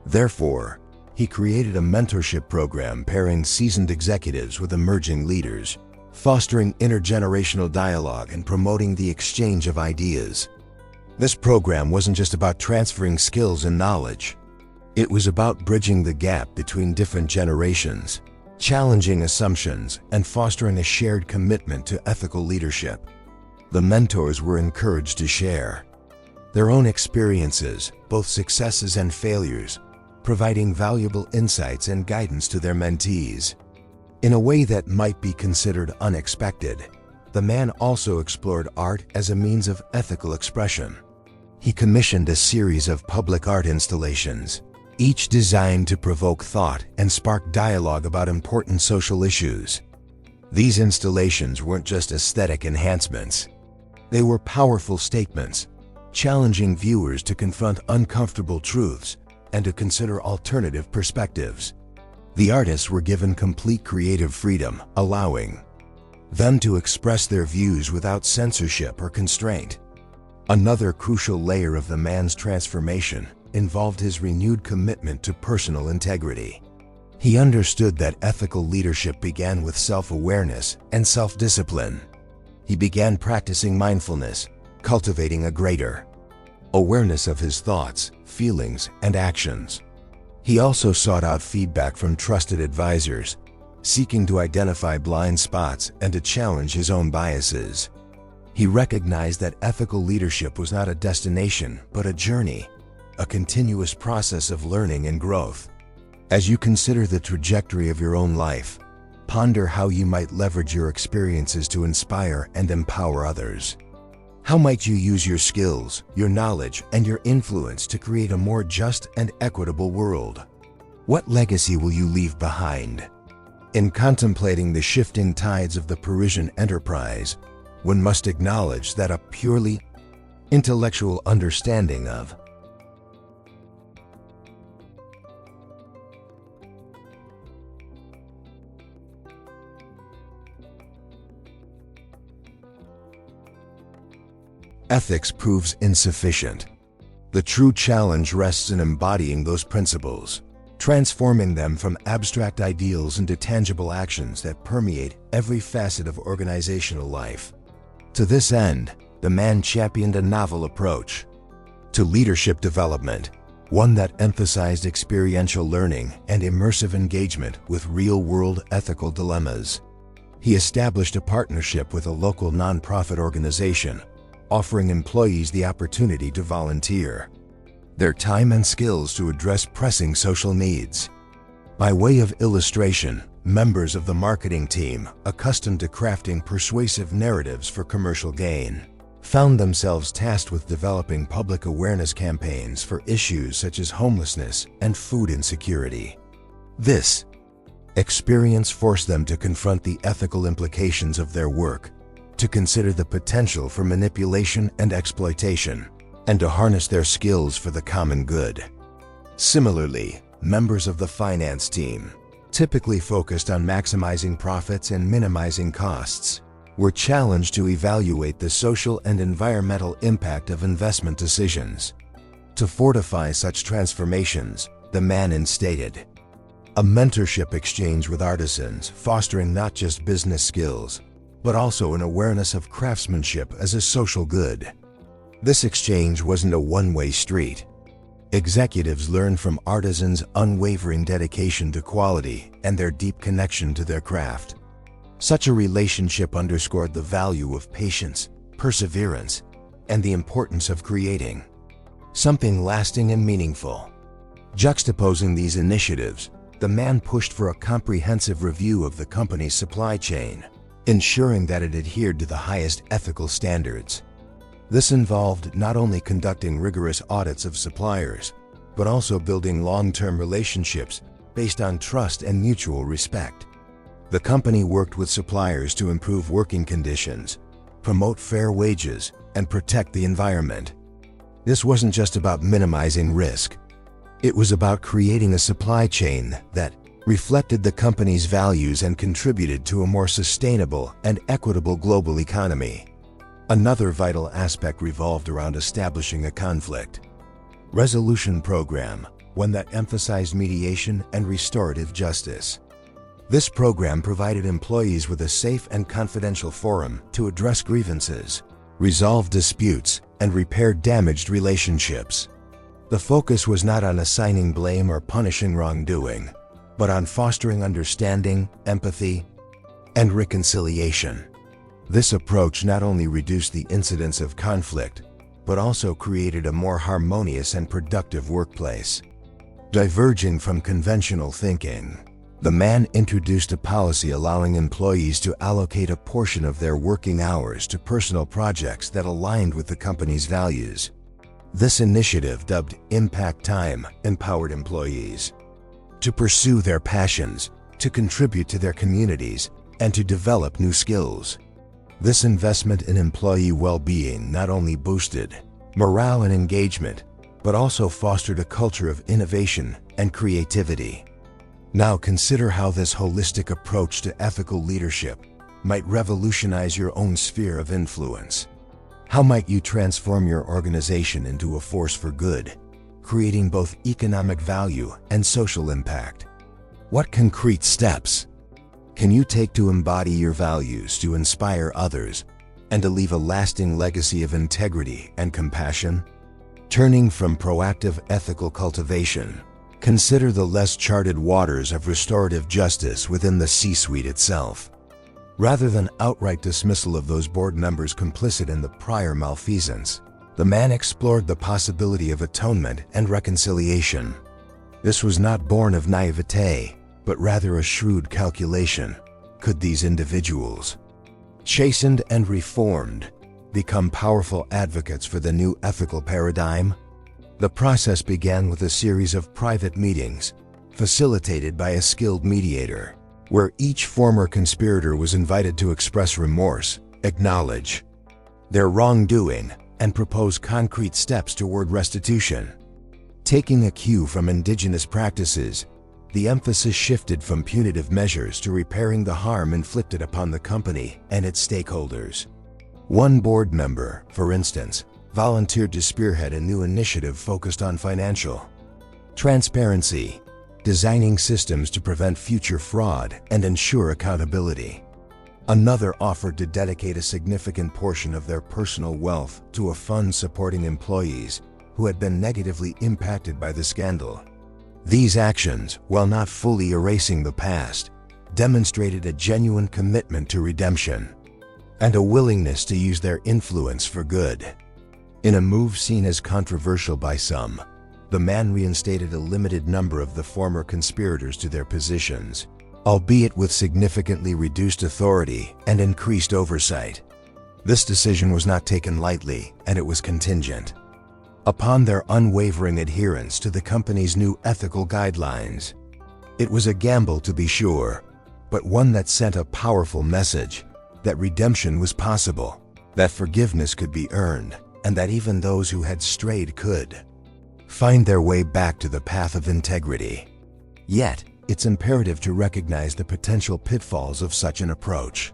Therefore, he created a mentorship program pairing seasoned executives with emerging leaders, fostering intergenerational dialogue and promoting the exchange of ideas. This program wasn't just about transferring skills and knowledge. It was about bridging the gap between different generations, challenging assumptions, and fostering a shared commitment to ethical leadership. The mentors were encouraged to share their own experiences, both successes and failures, providing valuable insights and guidance to their mentees. In a way that might be considered unexpected, the man also explored art as a means of ethical expression. He commissioned a series of public art installations, each designed to provoke thought and spark dialogue about important social issues. These installations weren't just aesthetic enhancements. They were powerful statements, challenging viewers to confront uncomfortable truths and to consider alternative perspectives. The artists were given complete creative freedom, allowing them to express their views without censorship or constraint. Another crucial layer of the man's transformation involved his renewed commitment to personal integrity. He understood that ethical leadership began with self-awareness and self-discipline. He began practicing mindfulness, cultivating a greater awareness of his thoughts, feelings, and actions. He also sought out feedback from trusted advisors, seeking to identify blind spots and to challenge his own biases. He recognized that ethical leadership was not a destination, but a journey, a continuous process of learning and growth. As you consider the trajectory of your own life, ponder how you might leverage your experiences to inspire and empower others. How might you use your skills, your knowledge, and your influence to create a more just and equitable world? What legacy will you leave behind? In contemplating the shifting tides of the Parisian enterprise, one must acknowledge that a purely intellectual understanding of ethics proves insufficient. The true challenge rests in embodying those principles, transforming them from abstract ideals into tangible actions that permeate every facet of organizational life. To this end, the man championed a novel approach, to leadership development, one that emphasized experiential learning and immersive engagement with real-world ethical dilemmas. He established a partnership with a local nonprofit organization, offering employees the opportunity to volunteer their time and skills to address pressing social needs. By way of illustration, members of the marketing team, accustomed to crafting persuasive narratives for commercial gain, found themselves tasked with developing public awareness campaigns for issues such as homelessness and food insecurity. This experience forced them to confront the ethical implications of their work, to consider the potential for manipulation and exploitation, and to harness their skills for the common good. Similarly, members of the finance team, typically focused on maximizing profits and minimizing costs, were challenged to evaluate the social and environmental impact of investment decisions. To fortify such transformations, the man instated a mentorship exchange with artisans, fostering not just business skills, but also an awareness of craftsmanship as a social good. This exchange wasn't a one-way street. Executives learned from artisans' unwavering dedication to quality and their deep connection to their craft. Such a relationship underscored the value of patience, perseverance, and the importance of creating something lasting and meaningful. Juxtaposing these initiatives, the man pushed for a comprehensive review of the company's supply chain, ensuring that it adhered to the highest ethical standards. This involved not only conducting rigorous audits of suppliers, but also building long-term relationships based on trust and mutual respect. The company worked with suppliers to improve working conditions, promote fair wages, and protect the environment. This wasn't just about minimizing risk. It was about creating a supply chain that reflected the company's values and contributed to a more sustainable and equitable global economy. Another vital aspect revolved around establishing a conflict resolution program, one that emphasized mediation and restorative justice. This program provided employees with a safe and confidential forum to address grievances, resolve disputes, and repair damaged relationships. The focus was not on assigning blame or punishing wrongdoing, but on fostering understanding, empathy, and reconciliation. This approach not only reduced the incidence of conflict, but also created a more harmonious and productive workplace. Diverging from conventional thinking, the man introduced a policy allowing employees to allocate a portion of their working hours to personal projects that aligned with the company's values. This initiative, dubbed Impact Time, empowered employees to pursue their passions, to contribute to their communities, and to develop new skills. This investment in employee well-being not only boosted morale and engagement, but also fostered a culture of innovation and creativity. Now consider how this holistic approach to ethical leadership might revolutionize your own sphere of influence. How might you transform your organization into a force for good, creating both economic value and social impact? What concrete steps can you take to embody your values, to inspire others, and to leave a lasting legacy of integrity and compassion? Turning from proactive ethical cultivation, consider the less charted waters of restorative justice within the C-suite itself. Rather than outright dismissal of those board members complicit in the prior malfeasance, the man explored the possibility of atonement and reconciliation. This was not born of naivete, but rather a shrewd calculation. Could these individuals, chastened and reformed, become powerful advocates for the new ethical paradigm? The process began with a series of private meetings, facilitated by a skilled mediator, where each former conspirator was invited to express remorse, acknowledge their wrongdoing, and propose concrete steps toward restitution. Taking a cue from indigenous practices, the emphasis shifted from punitive measures to repairing the harm inflicted upon the company and its stakeholders. One board member, for instance, volunteered to spearhead a new initiative focused on financial transparency, designing systems to prevent future fraud and ensure accountability. Another offered to dedicate a significant portion of their personal wealth to a fund supporting employees who had been negatively impacted by the scandal. These actions, while not fully erasing the past, demonstrated a genuine commitment to redemption and a willingness to use their influence for good. In a move seen as controversial by some, the man reinstated a limited number of the former conspirators to their positions, albeit with significantly reduced authority and increased oversight. This decision was not taken lightly, and it was contingent upon their unwavering adherence to the company's new ethical guidelines. It was a gamble, to be sure, but one that sent a powerful message that redemption was possible, that forgiveness could be earned, and that even those who had strayed could find their way back to the path of integrity. Yet, it's imperative to recognize the potential pitfalls of such an approach.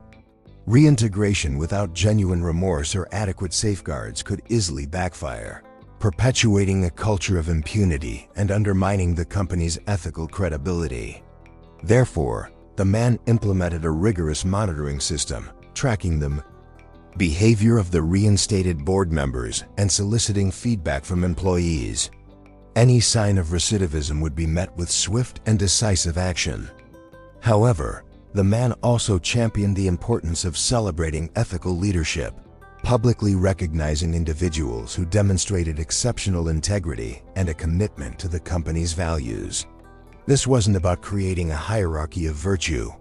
Reintegration without genuine remorse or adequate safeguards could easily backfire, perpetuating a culture of impunity and undermining the company's ethical credibility. Therefore, the man implemented a rigorous monitoring system, tracking the behavior of the reinstated board members and soliciting feedback from employees. Any sign of recidivism would be met with swift and decisive action. However, the man also championed the importance of celebrating ethical leadership, publicly recognizing individuals who demonstrated exceptional integrity and a commitment to the company's values. This wasn't about creating a hierarchy of virtue,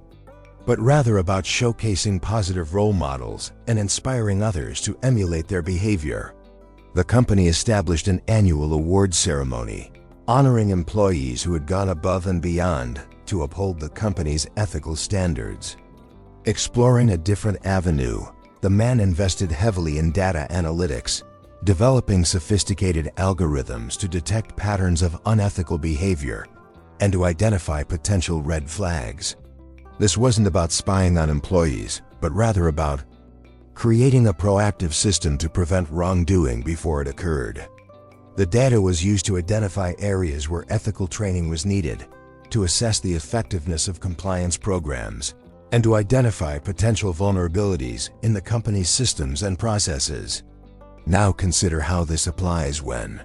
but rather about showcasing positive role models and inspiring others to emulate their behavior. The company established an annual awards ceremony, honoring employees who had gone above and beyond to uphold the company's ethical standards. Exploring a different avenue, the man invested heavily in data analytics, developing sophisticated algorithms to detect patterns of unethical behavior and to identify potential red flags. This wasn't about spying on employees, but rather about creating a proactive system to prevent wrongdoing before it occurred. The data was used to identify areas where ethical training was needed, to assess the effectiveness of compliance programs, and to identify potential vulnerabilities in the company's systems and processes. Now consider how this applies when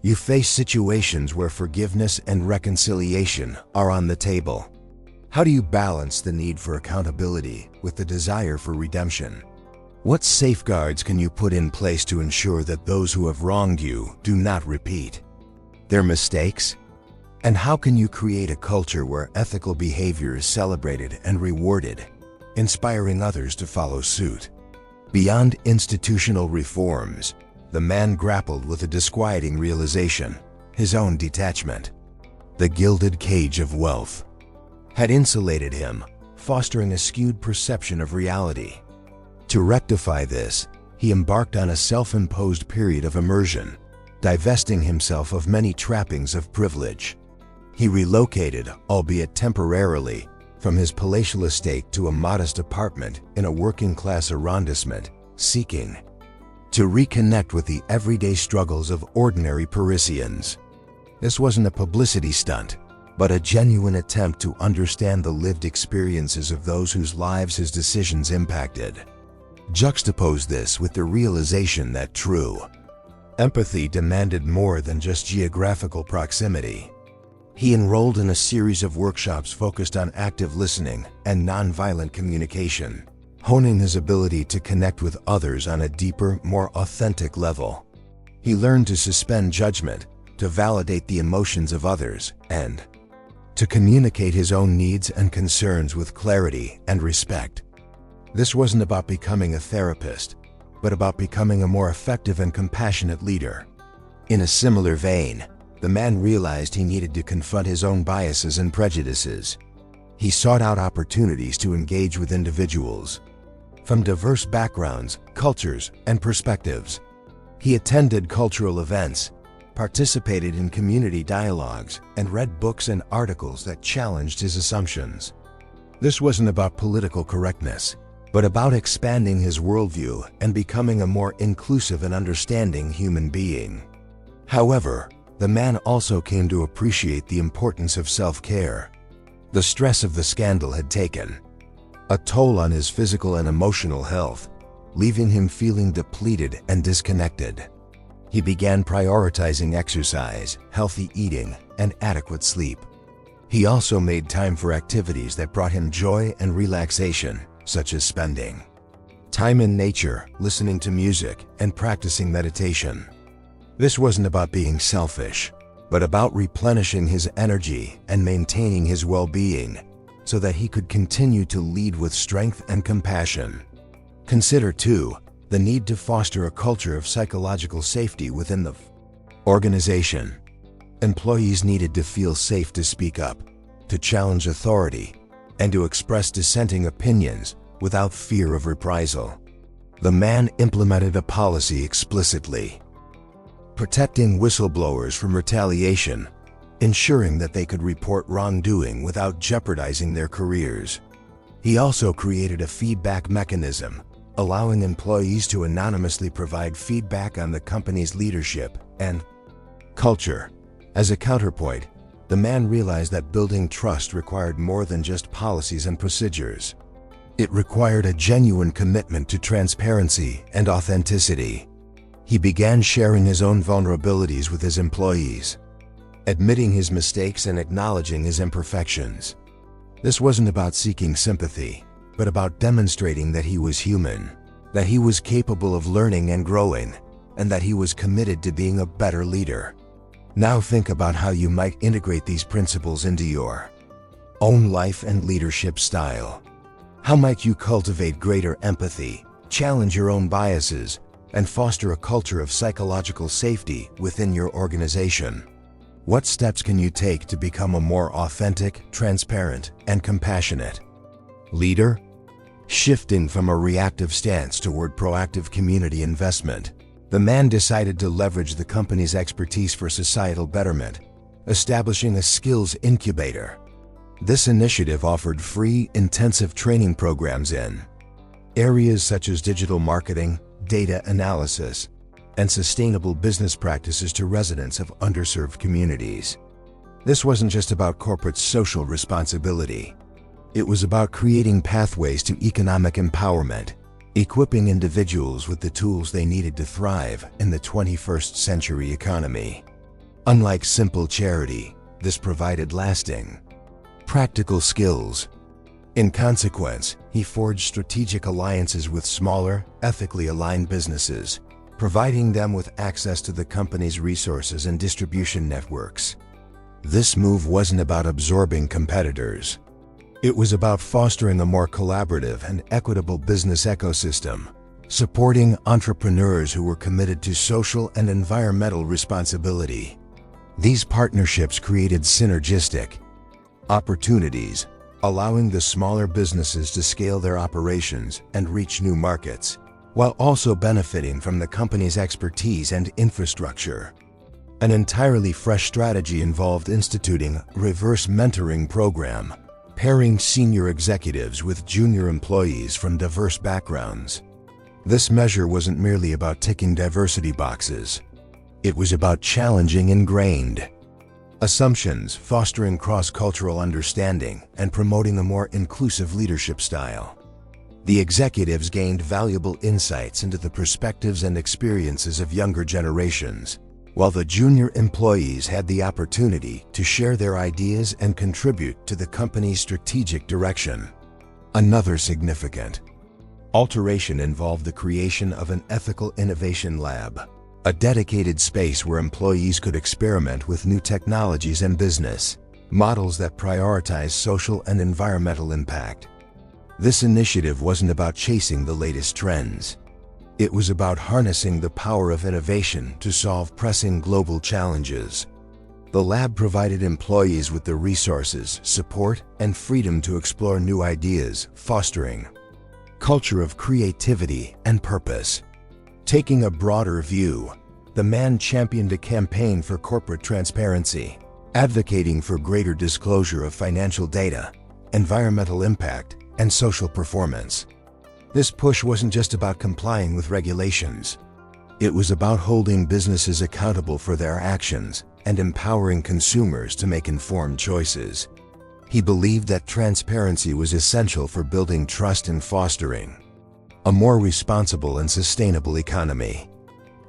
you face situations where forgiveness and reconciliation are on the table. How do you balance the need for accountability with the desire for redemption? What safeguards can you put in place to ensure that those who have wronged you do not repeat their mistakes? And how can you create a culture where ethical behavior is celebrated and rewarded, inspiring others to follow suit? Beyond institutional reforms, the man grappled with a disquieting realization: his own detachment. The gilded cage of wealth had insulated him, fostering a skewed perception of reality. To rectify this, he embarked on a self-imposed period of immersion, divesting himself of many trappings of privilege. He relocated, albeit temporarily, from his palatial estate to a modest apartment in a working-class arrondissement, seeking to reconnect with the everyday struggles of ordinary Parisians. This wasn't a publicity stunt, but a genuine attempt to understand the lived experiences of those whose lives his decisions impacted. Juxtapose this with the realization that true empathy demanded more than just geographical proximity. He enrolled in a series of workshops focused on active listening and nonviolent communication, honing his ability to connect with others on a deeper, more authentic level. He learned to suspend judgment, to validate the emotions of others, and to communicate his own needs and concerns with clarity and respect. This wasn't about becoming a therapist, but about becoming a more effective and compassionate leader. In a similar vein, the man realized he needed to confront his own biases and prejudices. He sought out opportunities to engage with individuals from diverse backgrounds, cultures, and perspectives. He attended cultural events, participated in community dialogues, and read books and articles that challenged his assumptions. This wasn't about political correctness, but about expanding his worldview and becoming a more inclusive and understanding human being. However, the man also came to appreciate the importance of self-care. The stress of the scandal had taken a toll on his physical and emotional health, leaving him feeling depleted and disconnected. He began prioritizing exercise, healthy eating, and adequate sleep. He also made time for activities that brought him joy and relaxation, such as spending time in nature, listening to music, and practicing meditation. This wasn't about being selfish, but about replenishing his energy and maintaining his well-being so that he could continue to lead with strength and compassion. Consider, too, the need to foster a culture of psychological safety within the organization. Employees needed to feel safe to speak up, to challenge authority, and to express dissenting opinions without fear of reprisal. The man implemented a policy explicitly, protecting whistleblowers from retaliation, ensuring that they could report wrongdoing without jeopardizing their careers. He also created a feedback mechanism, allowing employees to anonymously provide feedback on the company's leadership and culture. As a counterpoint, the man realized that building trust required more than just policies and procedures. It required a genuine commitment to transparency and authenticity. He began sharing his own vulnerabilities with his employees, admitting his mistakes and acknowledging his imperfections. This wasn't about seeking sympathy, but about demonstrating that he was human, that he was capable of learning and growing, and that he was committed to being a better leader. Now think about how you might integrate these principles into your own life and leadership style. How might you cultivate greater empathy, challenge your own biases, and foster a culture of psychological safety within your organization? What steps can you take to become a more authentic, transparent, and compassionate leader? Shifting from a reactive stance toward proactive community investment, the man decided to leverage the company's expertise for societal betterment, establishing a skills incubator. This initiative offered free, intensive training programs in areas such as digital marketing, data analysis, and sustainable business practices to residents of underserved communities. This wasn't just about corporate social responsibility. It was about creating pathways to economic empowerment, equipping individuals with the tools they needed to thrive in the 21st century economy. Unlike simple charity, this provided lasting, practical skills. In consequence, he forged strategic alliances with smaller, ethically aligned businesses, providing them with access to the company's resources and distribution networks. This move wasn't about absorbing competitors. It was about fostering a more collaborative and equitable business ecosystem, supporting entrepreneurs who were committed to social and environmental responsibility. These partnerships created synergistic opportunities, allowing the smaller businesses to scale their operations and reach new markets, while also benefiting from the company's expertise and infrastructure. An entirely fresh strategy involved instituting a reverse mentoring program, pairing senior executives with junior employees from diverse backgrounds. This measure wasn't merely about ticking diversity boxes. It was about challenging ingrained assumptions, fostering cross-cultural understanding, and promoting a more inclusive leadership style. The executives gained valuable insights into the perspectives and experiences of younger generations, while the junior employees had the opportunity to share their ideas and contribute to the company's strategic direction. Another significant alteration involved the creation of an ethical innovation lab, a dedicated space where employees could experiment with new technologies and business models that prioritize social and environmental impact. This initiative wasn't about chasing the latest trends. It was about harnessing the power of innovation to solve pressing global challenges. The lab provided employees with the resources, support, and freedom to explore new ideas, fostering a culture of creativity and purpose. Taking a broader view, the man championed a campaign for corporate transparency, advocating for greater disclosure of financial data, environmental impact, and social performance. This push wasn't just about complying with regulations. It was about holding businesses accountable for their actions and empowering consumers to make informed choices. He believed that transparency was essential for building trust and fostering a more responsible and sustainable economy.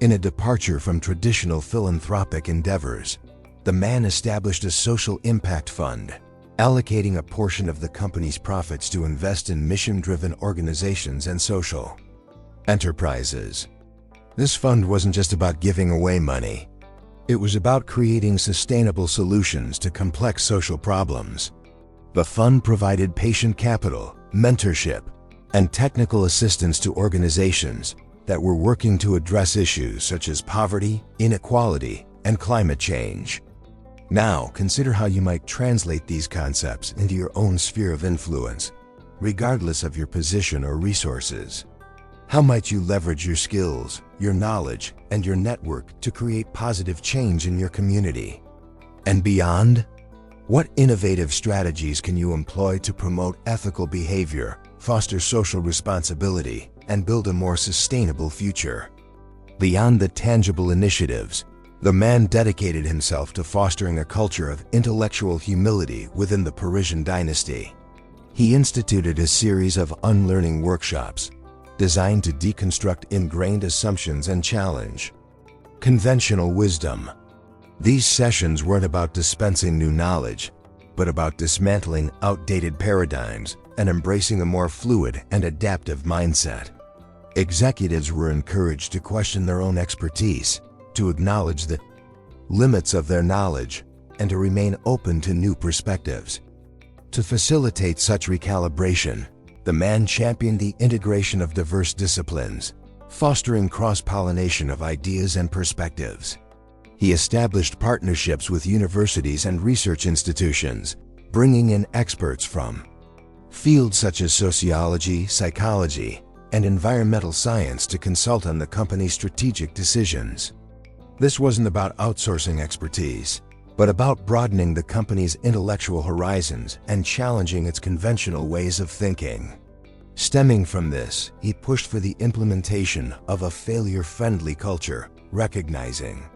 In a departure from traditional philanthropic endeavors, the man established a social impact fund, allocating a portion of the company's profits to invest in mission-driven organizations and social enterprises. This fund wasn't just about giving away money. It was about creating sustainable solutions to complex social problems. The fund provided patient capital, mentorship, and technical assistance to organizations that were working to address issues such as poverty, inequality, and climate change. Now, consider how you might translate these concepts into your own sphere of influence, regardless of your position or resources. How might you leverage your skills, your knowledge, and your network to create positive change in your community? And beyond? What innovative strategies can you employ to promote ethical behavior, foster social responsibility, and build a more sustainable future? Beyond the tangible initiatives, the man dedicated himself to fostering a culture of intellectual humility within the Parisian dynasty. He instituted a series of unlearning workshops designed to deconstruct ingrained assumptions and challenge conventional wisdom. These sessions weren't about dispensing new knowledge, but about dismantling outdated paradigms and embracing a more fluid and adaptive mindset. Executives were encouraged to question their own expertise, to acknowledge the limits of their knowledge, and to remain open to new perspectives. To facilitate such recalibration, the man championed the integration of diverse disciplines, fostering cross-pollination of ideas and perspectives. He established partnerships with universities and research institutions, bringing in experts from fields such as sociology, psychology, and environmental science to consult on the company's strategic decisions. This wasn't about outsourcing expertise, but about broadening the company's intellectual horizons and challenging its conventional ways of thinking. Stemming from this, he pushed for the implementation of a failure-friendly culture, recognizing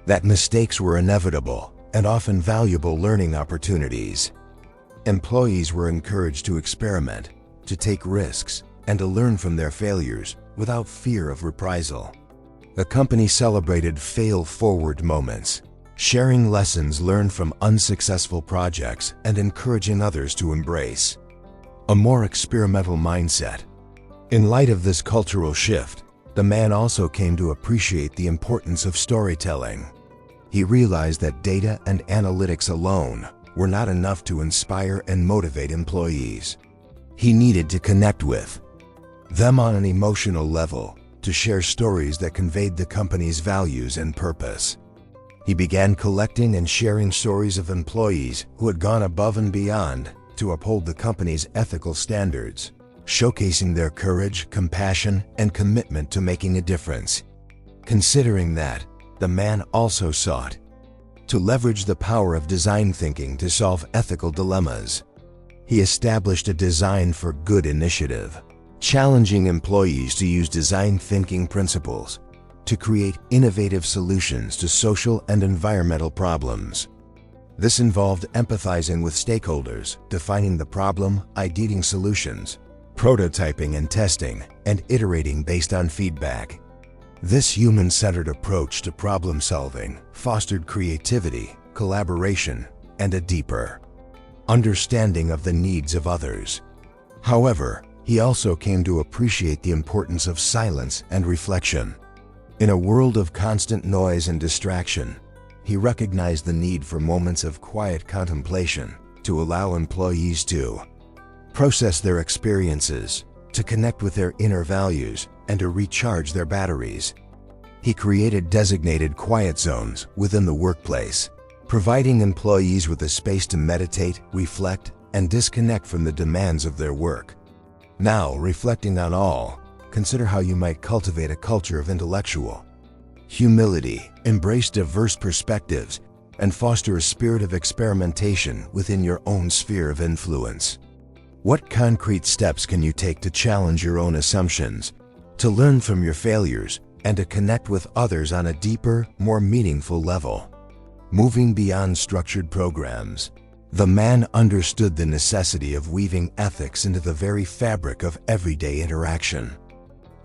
that mistakes were inevitable and often valuable learning opportunities. Employees were encouraged to experiment, to take risks, and to learn from their failures without fear of reprisal. The company celebrated fail-forward moments, sharing lessons learned from unsuccessful projects and encouraging others to embrace a more experimental mindset. In light of this cultural shift, the man also came to appreciate the importance of storytelling. He realized that data and analytics alone were not enough to inspire and motivate employees. He needed to connect with them on an emotional level, to share stories that conveyed the company's values and purpose. He began collecting and sharing stories of employees who had gone above and beyond to uphold the company's ethical standards, showcasing their courage, compassion, and commitment to making a difference. Considering that, the man also sought to leverage the power of design thinking to solve ethical dilemmas. He established a Design for Good initiative, challenging employees to use design thinking principles to create innovative solutions to social and environmental problems. This involved empathizing with stakeholders, defining the problem, ideating solutions, prototyping and testing, and iterating based on feedback. This human-centered approach to problem-solving fostered creativity, collaboration, and a deeper understanding of the needs of others. However, he also came to appreciate the importance of silence and reflection. In a world of constant noise and distraction, he recognized the need for moments of quiet contemplation to allow employees to process their experiences, to connect with their inner values, and to recharge their batteries. He created designated quiet zones within the workplace, providing employees with a space to meditate, reflect, and disconnect from the demands of their work. Now, reflecting on all, consider how you might cultivate a culture of intellectual humility, embrace diverse perspectives, and foster a spirit of experimentation within your own sphere of influence. What concrete steps can you take to challenge your own assumptions, to learn from your failures, and to connect with others on a deeper, more meaningful level? Moving beyond structured programs, the man understood the necessity of weaving ethics into the very fabric of everyday interaction.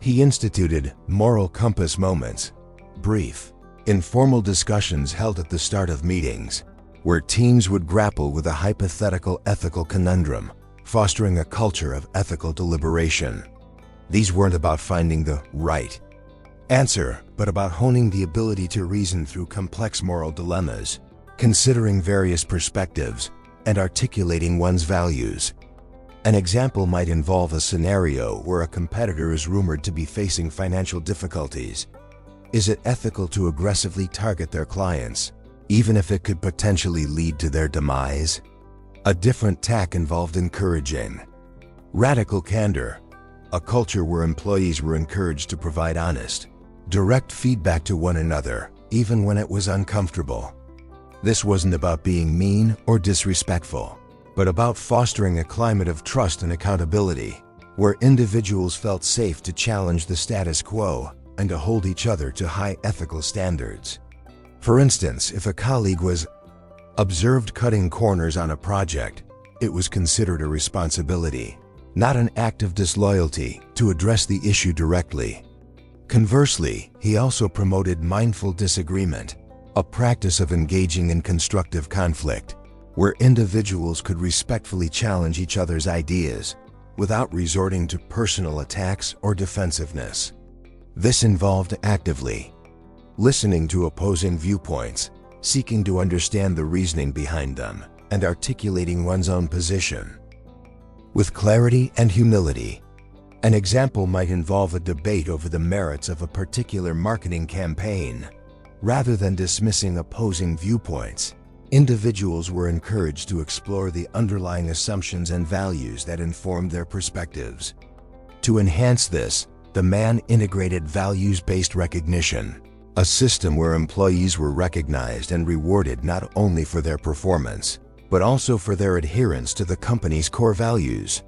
He instituted moral compass moments, brief, informal discussions held at the start of meetings, where teams would grapple with a hypothetical ethical conundrum, fostering a culture of ethical deliberation. These weren't about finding the right answer, but about honing the ability to reason through complex moral dilemmas, considering various perspectives, and articulating one's values. An example might involve a scenario where a competitor is rumored to be facing financial difficulties. Is it ethical to aggressively target their clients, even if it could potentially lead to their demise? A different tack involved encouraging radical candor, a culture where employees were encouraged to provide honest, direct feedback to one another, even when it was uncomfortable. This wasn't about being mean or disrespectful, but about fostering a climate of trust and accountability, where individuals felt safe to challenge the status quo and to hold each other to high ethical standards. For instance, if a colleague was observed cutting corners on a project, it was considered a responsibility, not an act of disloyalty, to address the issue directly. Conversely, he also promoted mindful disagreement, a practice of engaging in constructive conflict, where individuals could respectfully challenge each other's ideas without resorting to personal attacks or defensiveness. This involved actively listening to opposing viewpoints, seeking to understand the reasoning behind them, and articulating one's own position with clarity and humility. An example might involve a debate over the merits of a particular marketing campaign. Rather than dismissing opposing viewpoints, individuals were encouraged to explore the underlying assumptions and values that informed their perspectives. To enhance this, the man integrated values-based recognition, a system where employees were recognized and rewarded not only for their performance, but also for their adherence to the company's core values.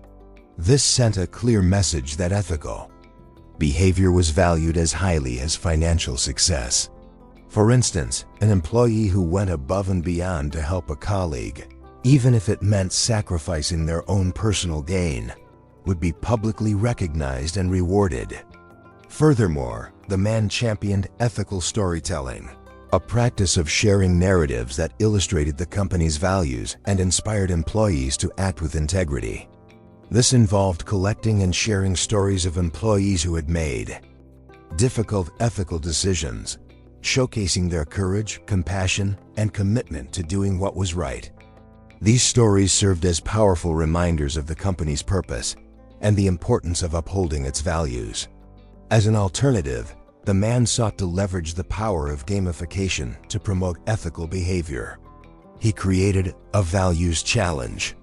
This sent a clear message that ethical behavior was valued as highly as financial success. For instance, an employee who went above and beyond to help a colleague, even if it meant sacrificing their own personal gain, would be publicly recognized and rewarded. Furthermore, the man championed ethical storytelling, a practice of sharing narratives that illustrated the company's values and inspired employees to act with integrity. This involved collecting and sharing stories of employees who had made difficult ethical decisions, showcasing their courage, compassion, and commitment to doing what was right. These stories served as powerful reminders of the company's purpose and the importance of upholding its values. As an alternative, the man sought to leverage the power of gamification to promote ethical behavior. He created a values challenge,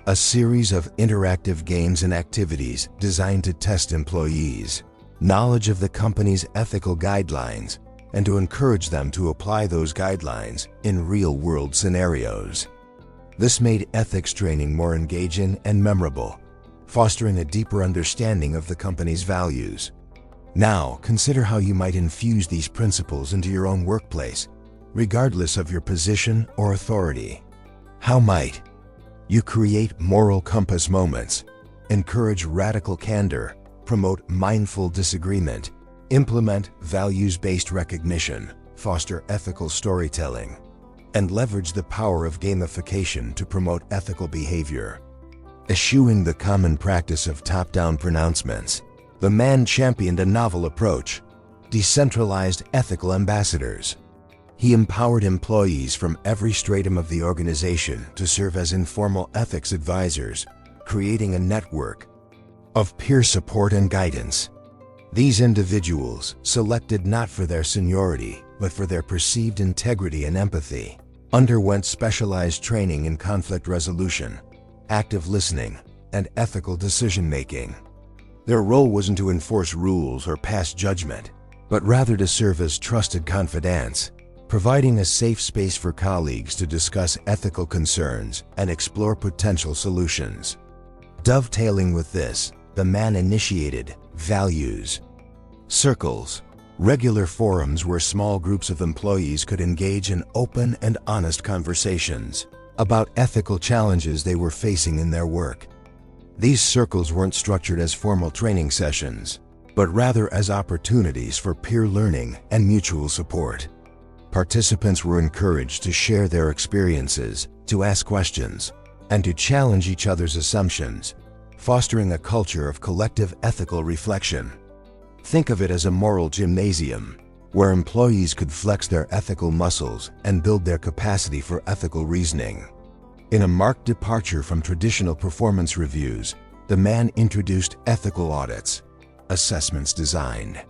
a series of interactive games and activities designed to test employees' knowledge of the company's ethical guidelines and to encourage them to apply those guidelines in real-world scenarios. This made ethics training more engaging and memorable, fostering a deeper understanding of the company's values. Now, consider how you might infuse these principles into your own workplace, regardless of your position or authority. How might you create moral compass moments, encourage radical candor, promote mindful disagreement, implement values-based recognition, foster ethical storytelling, and leverage the power of gamification to promote ethical behavior? Eschewing the common practice of top-down pronouncements, the man championed a novel approach: decentralized ethical ambassadors. He empowered employees from every stratum of the organization to serve as informal ethics advisors, creating a network of peer support and guidance. These individuals, selected not for their seniority, but for their perceived integrity and empathy, underwent specialized training in conflict resolution, active listening, and ethical decision-making. Their role wasn't to enforce rules or pass judgment, but rather to serve as trusted confidants, providing a safe space for colleagues to discuss ethical concerns and explore potential solutions. Dovetailing with this, the man initiated values circles, regular forums where small groups of employees could engage in open and honest conversations about ethical challenges they were facing in their work. These circles weren't structured as formal training sessions, but rather as opportunities for peer learning and mutual support. Participants were encouraged to share their experiences, to ask questions, and to challenge each other's assumptions, fostering a culture of collective ethical reflection. Think of it as a moral gymnasium, where employees could flex their ethical muscles and build their capacity for ethical reasoning. In a marked departure from traditional performance reviews, the man introduced ethical audits, assessments designed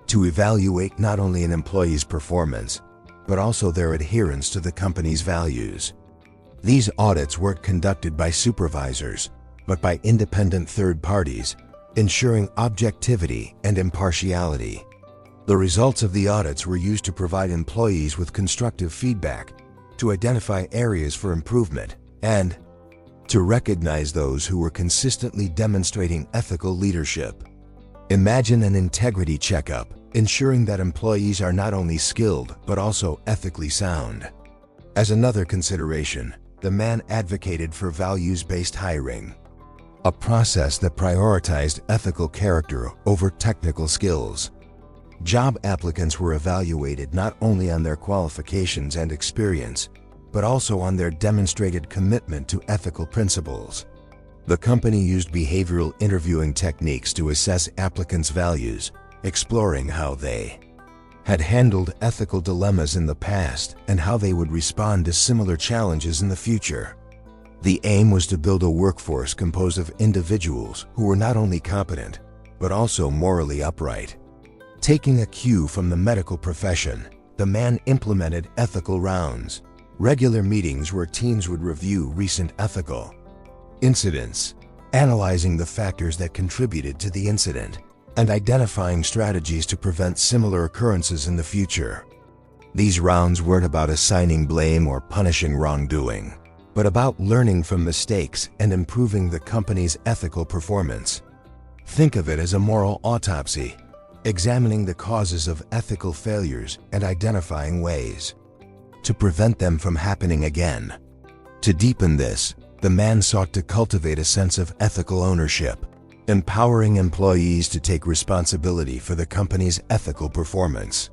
to evaluate not only an employee's performance, but also their adherence to the company's values. These audits weren't conducted by supervisors, but by independent third parties, ensuring objectivity and impartiality. The results of the audits were used to provide employees with constructive feedback, to identify areas for improvement, and to recognize those who were consistently demonstrating ethical leadership. Imagine an integrity checkup, ensuring that employees are not only skilled but also ethically sound. As another consideration, the man advocated for values-based hiring, a process that prioritized ethical character over technical skills. Job applicants were evaluated not only on their qualifications and experience, but also on their demonstrated commitment to ethical principles. The company used behavioral interviewing techniques to assess applicants' values, exploring how they had handled ethical dilemmas in the past and how they would respond to similar challenges in the future. The aim was to build a workforce composed of individuals who were not only competent, but also morally upright. Taking a cue from the medical profession, the man implemented ethical rounds, regular meetings where teams would review recent ethical incidents, analyzing the factors that contributed to the incident, and identifying strategies to prevent similar occurrences in the future. These rounds weren't about assigning blame or punishing wrongdoing, but about learning from mistakes and improving the company's ethical performance. Think of it as a moral autopsy, examining the causes of ethical failures and identifying ways to prevent them from happening again. To deepen this, the man sought to cultivate a sense of ethical ownership, empowering employees to take responsibility for the company's ethical performance.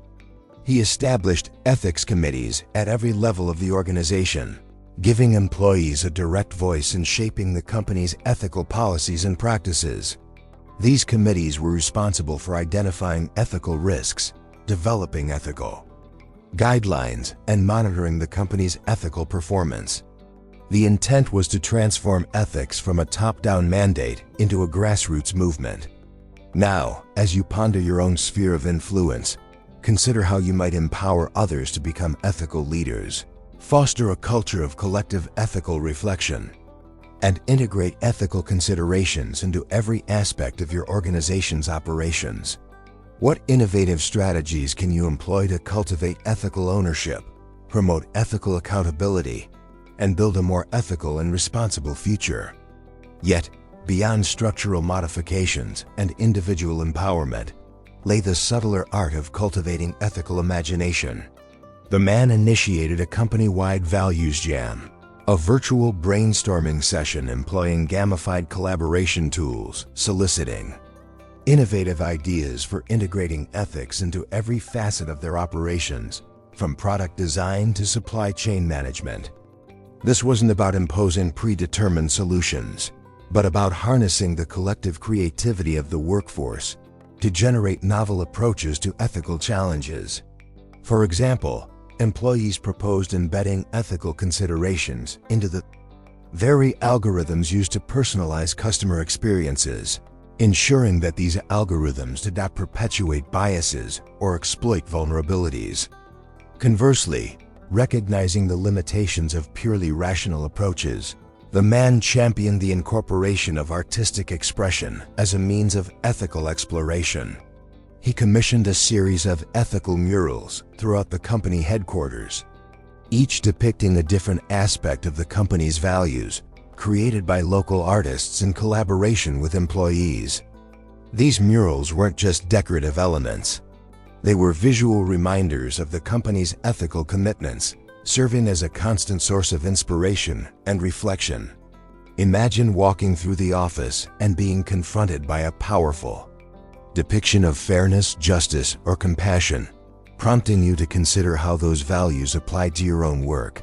He established ethics committees at every level of the organization, giving employees a direct voice in shaping the company's ethical policies and practices. These committees were responsible for identifying ethical risks, developing ethical guidelines, and monitoring the company's ethical performance. The intent was to transform ethics from a top-down mandate into a grassroots movement. Now, as you ponder your own sphere of influence, consider how you might empower others to become ethical leaders, foster a culture of collective ethical reflection, and integrate ethical considerations into every aspect of your organization's operations. What innovative strategies can you employ to cultivate ethical ownership, promote ethical accountability, and build a more ethical and responsible future? Yet, beyond structural modifications and individual empowerment, lay the subtler art of cultivating ethical imagination. The man initiated a company-wide values jam, a virtual brainstorming session employing gamified collaboration tools, soliciting innovative ideas for integrating ethics into every facet of their operations, from product design to supply chain management. This wasn't about imposing predetermined solutions, but about harnessing the collective creativity of the workforce to generate novel approaches to ethical challenges. For example, employees proposed embedding ethical considerations into the very algorithms used to personalize customer experiences, ensuring that these algorithms did not perpetuate biases or exploit vulnerabilities. Conversely, recognizing the limitations of purely rational approaches, the man championed the incorporation of artistic expression as a means of ethical exploration. He commissioned a series of ethical murals throughout the company headquarters, each depicting a different aspect of the company's values, created by local artists in collaboration with employees. These murals weren't just decorative elements. They were visual reminders of the company's ethical commitments, serving as a constant source of inspiration and reflection. Imagine walking through the office and being confronted by a powerful, depiction of fairness, justice, or compassion, prompting you to consider how those values apply to your own work.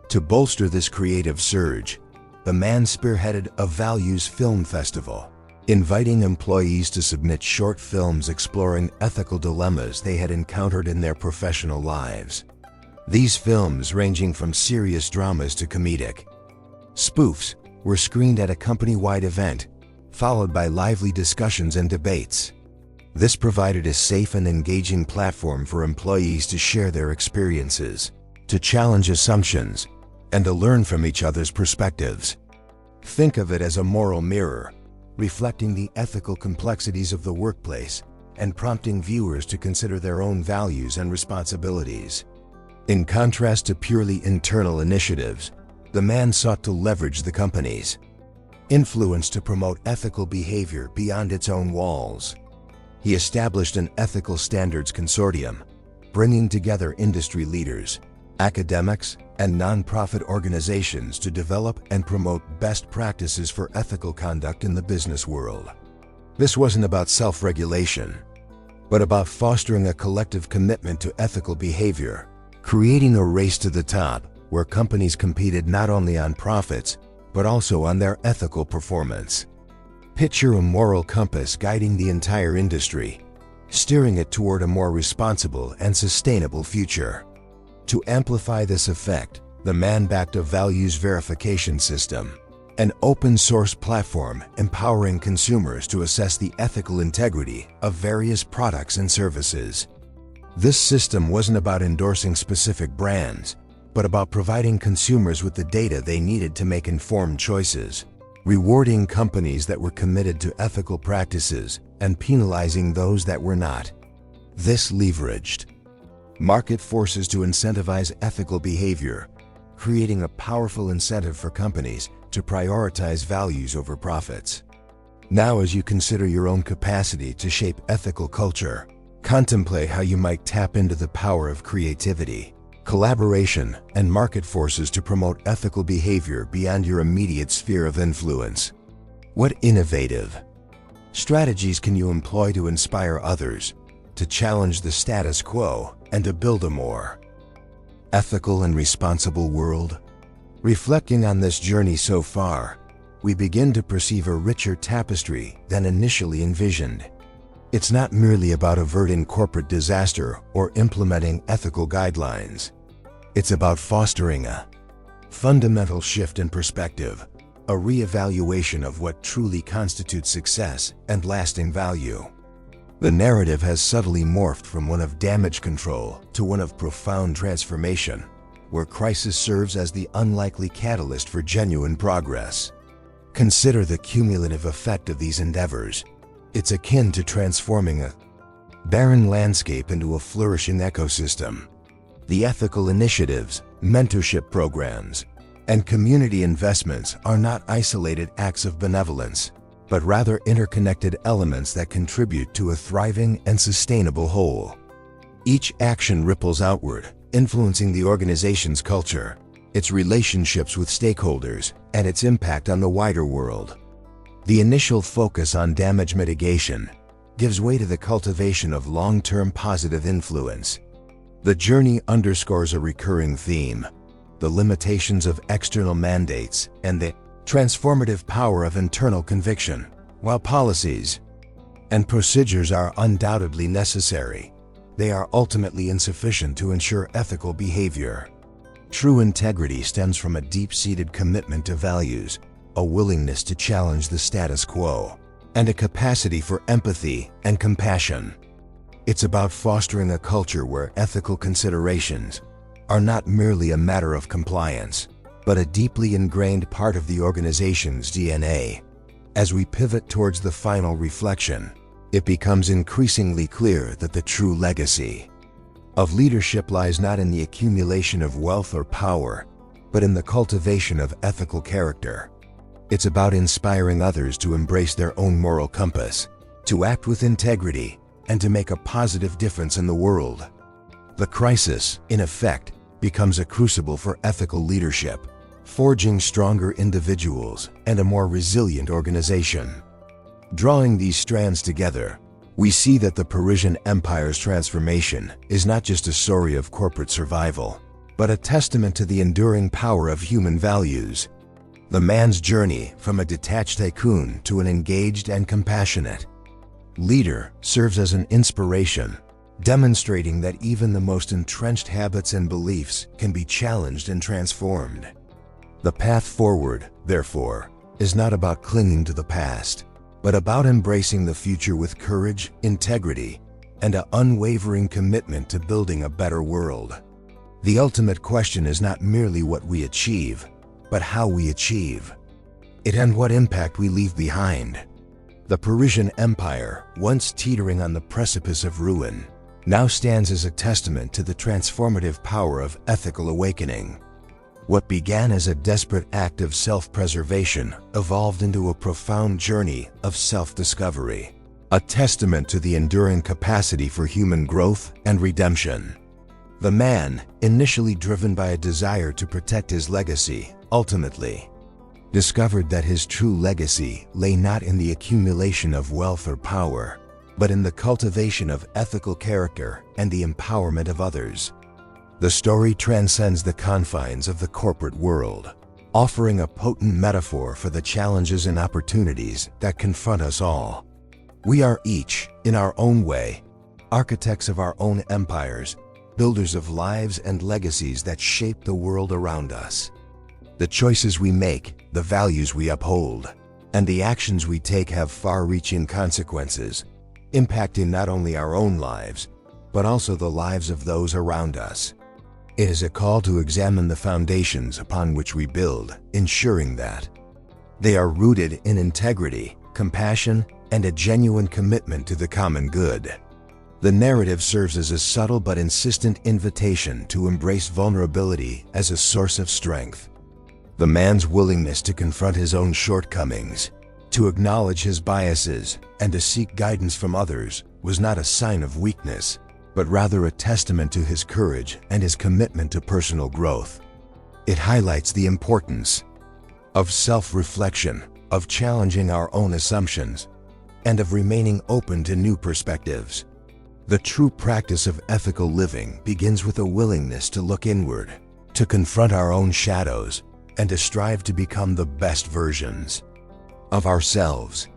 To bolster this creative surge, the man spearheaded a Values Film Festival, inviting employees to submit short films exploring ethical dilemmas they had encountered in their professional lives. These films, ranging from serious dramas to comedic spoofs, were screened at a company-wide event, followed by lively discussions and debates. This provided a safe and engaging platform for employees to share their experiences, to challenge assumptions, and to learn from each other's perspectives. Think of it as a moral mirror, reflecting the ethical complexities of the workplace and prompting viewers to consider their own values and responsibilities. In contrast to purely internal initiatives, the man sought to leverage the company's influence to promote ethical behavior beyond its own walls. He established an ethical standards consortium, bringing together industry leaders, academics, and nonprofit organizations to develop and promote best practices for ethical conduct in the business world. This wasn't about self-regulation, but about fostering a collective commitment to ethical behavior, creating a race to the top where companies competed not only on profits, but also on their ethical performance. Picture a moral compass guiding the entire industry, steering it toward a more responsible and sustainable future. To amplify this effect, the man backed a values verification system, an open-source platform empowering consumers to assess the ethical integrity of various products and services. This system wasn't about endorsing specific brands, but about providing consumers with the data they needed to make informed choices, rewarding companies that were committed to ethical practices and penalizing those that were not. This leveraged market forces to incentivize ethical behavior, creating a powerful incentive for companies to prioritize values over profits. Now, as you consider your own capacity to shape ethical culture, contemplate how you might tap into the power of creativity, collaboration, and market forces to promote ethical behavior beyond your immediate sphere of influence. What innovative strategies can you employ to inspire others, to challenge the status quo, and to build a more ethical and responsible world? Reflecting on this journey so far, we begin to perceive a richer tapestry than initially envisioned. It's not merely about averting corporate disaster or implementing ethical guidelines. It's about fostering a fundamental shift in perspective, a re-evaluation of what truly constitutes success and lasting value. The narrative has subtly morphed from one of damage control to one of profound transformation, where crisis serves as the unlikely catalyst for genuine progress. Consider the cumulative effect of these endeavors. It's akin to transforming a barren landscape into a flourishing ecosystem. The ethical initiatives, mentorship programs, and community investments are not isolated acts of benevolence, but rather interconnected elements that contribute to a thriving and sustainable whole. Each action ripples outward, influencing the organization's culture, its relationships with stakeholders, and its impact on the wider world. The initial focus on damage mitigation gives way to the cultivation of long-term positive influence. The journey underscores a recurring theme: the limitations of external mandates and the transformative power of internal conviction. While policies and procedures are undoubtedly necessary, they are ultimately insufficient to ensure ethical behavior. True integrity stems from a deep-seated commitment to values, a willingness to challenge the status quo, and a capacity for empathy and compassion. It's about fostering a culture where ethical considerations are not merely a matter of compliance, but a deeply ingrained part of the organization's DNA. As we pivot towards the final reflection, it becomes increasingly clear that the true legacy of leadership lies not in the accumulation of wealth or power, but in the cultivation of ethical character. It's about inspiring others to embrace their own moral compass, to act with integrity, and to make a positive difference in the world. The crisis, in effect, becomes a crucible for ethical leadership, forging stronger individuals and a more resilient organization. Drawing these strands together, We see that the Parisian Empire's transformation is not just a story of corporate survival, but a testament to the enduring power of human values. The man's journey from a detached tycoon to an engaged and compassionate leader serves as an inspiration, demonstrating that even the most entrenched habits and beliefs can be challenged and transformed. The path forward, therefore, is not about clinging to the past, but about embracing the future with courage, integrity, and an unwavering commitment to building a better world. The ultimate question is not merely what we achieve, but how we achieve it and what impact we leave behind. The Parisian Empire, once teetering on the precipice of ruin, now stands as a testament to the transformative power of ethical awakening. What began as a desperate act of self-preservation evolved into a profound journey of self-discovery, a testament to the enduring capacity for human growth and redemption. The man, initially driven by a desire to protect his legacy, ultimately discovered that his true legacy lay not in the accumulation of wealth or power, but in the cultivation of ethical character and the empowerment of others. The story transcends the confines of the corporate world, offering a potent metaphor for the challenges and opportunities that confront us all. We are each, in our own way, architects of our own empires, builders of lives and legacies that shape the world around us. The choices we make, the values we uphold, and the actions we take have far-reaching consequences, impacting not only our own lives, but also the lives of those around us. It is a call to examine the foundations upon which we build, ensuring that they are rooted in integrity, compassion, and a genuine commitment to the common good. The narrative serves as a subtle but insistent invitation to embrace vulnerability as a source of strength. The man's willingness to confront his own shortcomings, to acknowledge his biases, and to seek guidance from others was not a sign of weakness, but rather a testament to his courage and his commitment to personal growth. It highlights the importance of self-reflection, of challenging our own assumptions, and of remaining open to new perspectives. The true practice of ethical living begins with a willingness to look inward, to confront our own shadows, and to strive to become the best versions of ourselves.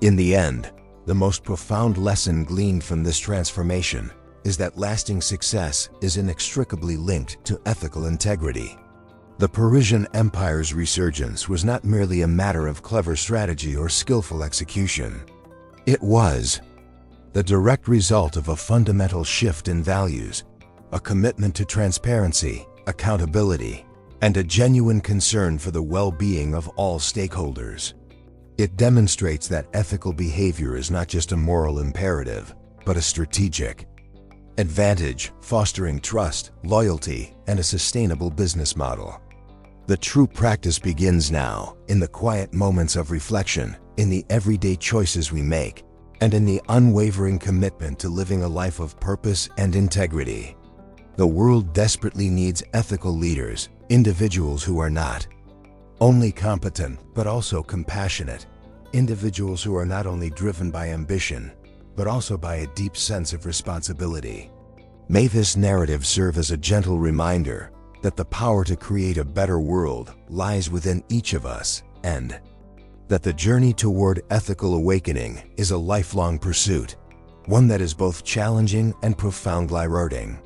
In the end, the most profound lesson gleaned from this transformation is that lasting success is inextricably linked to ethical integrity. The Parisian Empire's resurgence was not merely a matter of clever strategy or skillful execution. It was the direct result of a fundamental shift in values, a commitment to transparency, accountability, and a genuine concern for the well-being of all stakeholders. It demonstrates that ethical behavior is not just a moral imperative, but a strategic advantage, fostering trust, loyalty, and a sustainable business model. The true practice begins now, in the quiet moments of reflection, in the everyday choices we make, and in the unwavering commitment to living a life of purpose and integrity. The world desperately needs ethical leaders, individuals who are not only competent, but also compassionate, individuals who are not only driven by ambition, but also by a deep sense of responsibility. May this narrative serve as a gentle reminder that the power to create a better world lies within each of us, and that the journey toward ethical awakening is a lifelong pursuit, one that is both challenging and profoundly rewarding.